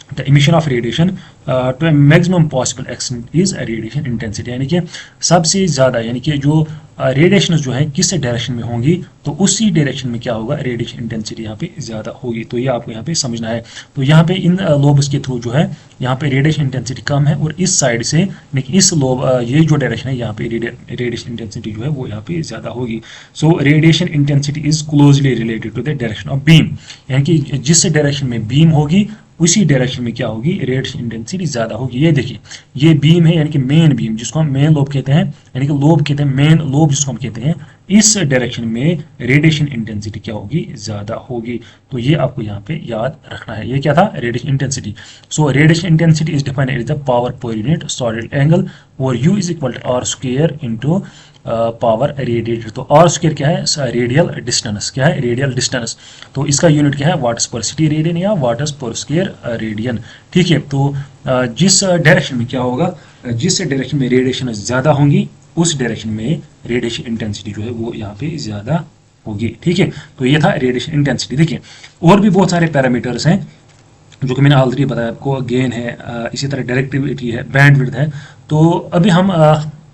the emission of radiation to a maximum possible extent is radiation intensity, यानी कि सबसे ज़्यादा, यानी कि जो रेडिएशन जो है किस डायरेक्शन में होंगी, तो उसी डायरेक्शन में क्या होगा, रेडिएशन इंटेंसिटी यहाँ पे ज़्यादा होगी। तो ये आपको यहाँ पे समझना है। तो यहाँ पे इन लोब्स के थ्रू जो है यहाँ पे रेडिएशन इंटेंसिटी कम है, और इस साइड से लेकिन इस लोब ये जो डायरेक्शन है यहाँ पे रेडिएशन इंटेंसिटी जो है वो यहाँ पे ज़्यादा होगी। So radiation intensity is closely related to the direction of beam, यानी कि जिस डायरेक्शन में बीम होगी उसी डायरेक्शन में क्या होगी, रेडिएशन इंटेंसिटी ज़्यादा होगी। ये देखिए, ये बीम है, यानी कि मेन बीम जिसको हम मेन लोब कहते हैं, यानी कि लोब कहते हैं, मेन लोब जिसको हम कहते हैं, इस डायरेक्शन में रेडिएशन इंटेंसिटी क्या होगी, ज़्यादा होगी। तो ये आपको यहाँ पे याद रखना है। ये क्या था, radiation intensity. So radiation intensity is defined as the power per unit solid angle, और U is equal to R square into power radiated. तो आर स्क्वायर क्या है, रेडियल डिस्टेंस, क्या है, रेडियल डिस्टेंस। तो इसका यूनिट क्या है, वाट्स पर सिटी रेडियन या वाट्स पर स्क्वायर रेडियन। ठीक है, तो जिस डायरेक्शन में क्या होगा, जिस डायरेक्शन में रेडिएशन ज़्यादा होंगी उस डायरेक्शन में रेडिएशन इंटेंसिटी जो है वो यहाँ पे ज़्यादा होगी। ठीक है, तो ये था रेडिएशन इंटेंसिटी। देखिए, और भी बहुत सारे पैरामीटर्स हैं जो कि मैंने ऑलरेडी बताया आपको, गेन है, इसी तरह डायरेक्टिविटी है, बैंडविड्थ है। तो अभी हम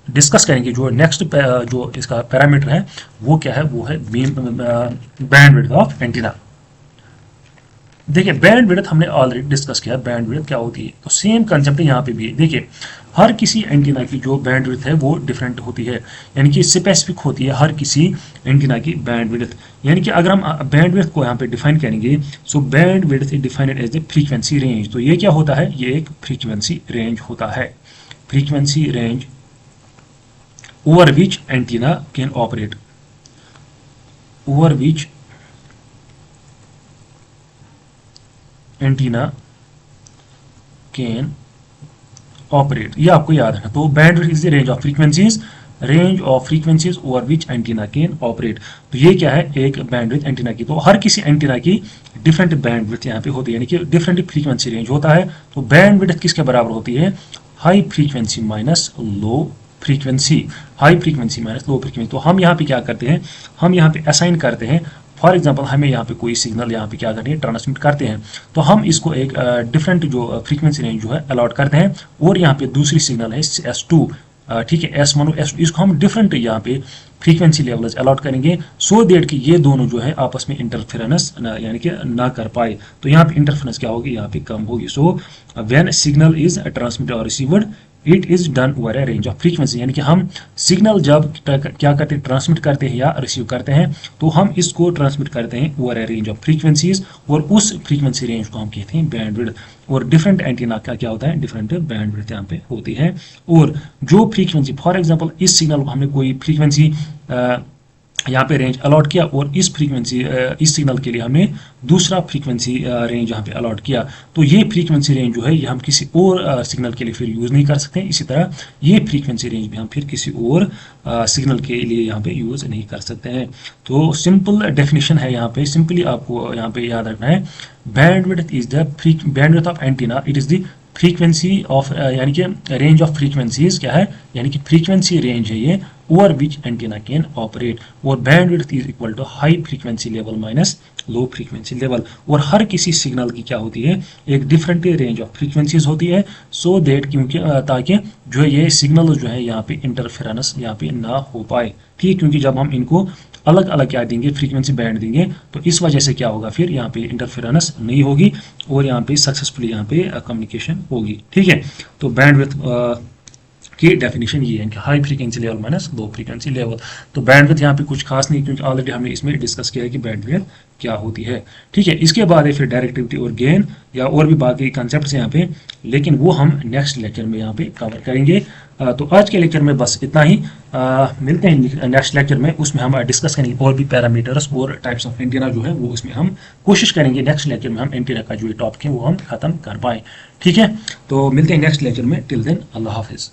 डिस्कस करेंगे जो नेक्स्ट जो इसका पैरामीटर है वो क्या है, वो है बैंडविड्थ ऑफ एंटीना। देखिए, बैंडविड्थ हमने ऑलरेडी डिस्कस किया, बैंडविड्थ क्या होती है। तो सेम कंसेप्ट यहाँ पे भी है। देखिए, हर किसी एंटीना की जो बैंडविड्थ है वो डिफरेंट होती है, यानी कि स्पेसिफिक होती है हर किसी एंटीना की बैंडविड्थ। यानी कि अगर हम बैंडविड्थ को यहाँ पे डिफाइन करेंगे, so bandwidth is defined as the frequency range. तो ये क्या होता है, ये एक फ्रीक्वेंसी रेंज होता है, frequency range over which antenna can operate, over which antenna can operate, ये आपको याद रखना। तो bandwidth is the range of frequencies range of frequencies over which antenna can operate. तो ये क्या है, एक बैंडविड्थ एंटीना की। तो हर किसी एंटीना की डिफरेंट बैंडविड्थ यहाँ पे होती है, यानी कि डिफरेंट फ्रीक्वेंसी रेंज होता है। तो बैंडविड्थ किसके बराबर होती है, high frequency minus low frequency, high frequency minus low frequency. तो हम यहाँ पे क्या करते हैं, हम यहाँ पे असाइन करते हैं, फॉर एग्जांपल हमें यहाँ पे कोई सिग्नल यहाँ पे क्या करते हैं, ट्रांसमिट करते हैं, तो हम इसको एक डिफरेंट जो फ्रीक्वेंसी रेंज जो है अलॉट करते हैं, और यहाँ पे दूसरी सिग्नल है S2, ठीक है, S1 S2, इसको हम डिफरेंट यहाँ पे फ्रीक्वेंसी लेवल्स अलॉट करेंगे, सो दैट कि ये दोनों जो है आपस में इंटरफेरेंस यानी कि ना कर पाए। तो यहाँ पे इंटरफेरेंस क्या होगी, यहाँ पे कम होगी। So when signal is transmitted और received it is done over a range of frequency, यानी कि हम सिग्नल जब क्या करते हैं, ट्रांसमिट करते हैं या रिसीव करते हैं, तो हम इसको ट्रांसमिट करते हैं over a range of frequencies, और उस फ्रीक्वेंसी रेंज को हम कहते हैं बैंडविड्थ। और डिफरेंट एंटीना का क्या होता है, डिफरेंट बैंडविड्थ यहाँ पे होती है। और जो फ्रीक्वेंसी, फॉर एग्जांपल इस सिग्नल को हमने कोई फ्रीक्वेंसी यहाँ पे रेंज अलॉट किया, और इस फ्रीक्वेंसी इस सिग्नल के लिए हमने दूसरा फ्रीक्वेंसी रेंज यहाँ पे अलॉट किया, तो ये फ्रीक्वेंसी रेंज जो है ये हम किसी और सिग्नल के लिए फिर यूज़ नहीं कर सकते। इसी तरह ये फ्रीक्वेंसी रेंज भी हम फिर किसी और सिग्नल के लिए यहाँ पे यूज़ नहीं कर सकते हैं। तो सिंपल डेफिनेशन है यहाँ पे, सिंपली आपको यहाँ पे याद रखना है, bandwidth is the bandwidth of antenna, it is the frequency of यानी कि रेंज ऑफ फ्रीक्वेंसीज क्या है, यानी कि फ्रीक्वेंसी रेंज है ये over which antenna can operate. और bandwidth is equal to high frequency level minus low frequency level. और हर किसी सिग्नल की क्या होती है, एक डिफरेंट रेंज ऑफ फ्रीक्वेंसीज होती है, सो दैट क्योंकि ताकि जो है ये सिग्नल जो है यहाँ पे इंटरफेरेंस यहाँ पे ना हो पाए, ठीक। क्योंकि जब हम इनको अलग अलग क्या देंगे, फ्रीक्वेंसी बैंड देंगे, तो इस वजह से क्या होगा, फिर यहाँ पे इंटरफेरेंस नहीं होगी, और यहाँ पे सक्सेसफुली यहाँ पे कम्युनिकेशन होगी, ठीक है। तो बैंडविड्थ की डेफिनेशन ये है कि high frequency level minus low frequency level. तो बैंडविड्थ यहाँ पे कुछ खास नहीं, क्योंकि ऑलरेडी हमने इसमें डिस्कस किया है कि बैंडविड्थ क्या होती है, ठीक है। इसके बाद है फिर डायरेक्टिविटी और गेन, या और भी बाकी कंसेप्ट यहाँ पे, लेकिन वो हम नेक्स्ट लेक्चर में यहाँ पे कवर करेंगे। तो आज के लेक्चर में बस इतना ही, मिलते हैं नेक्स्ट लेक्चर में, उसमें हम डिस्कस करेंगे और भी पैरामीटर्स और टाइप्स ऑफ एंटीना जो है वो उसमें हम कोशिश करेंगे नेक्स्ट लेक्चर में हम एंटीना का जो टॉपिक है वो हम खत्म कर पाए, ठीक है। तो मिलते हैं नेक्स्ट लेक्चर में, टिल देन अल्लाह हाफिज़।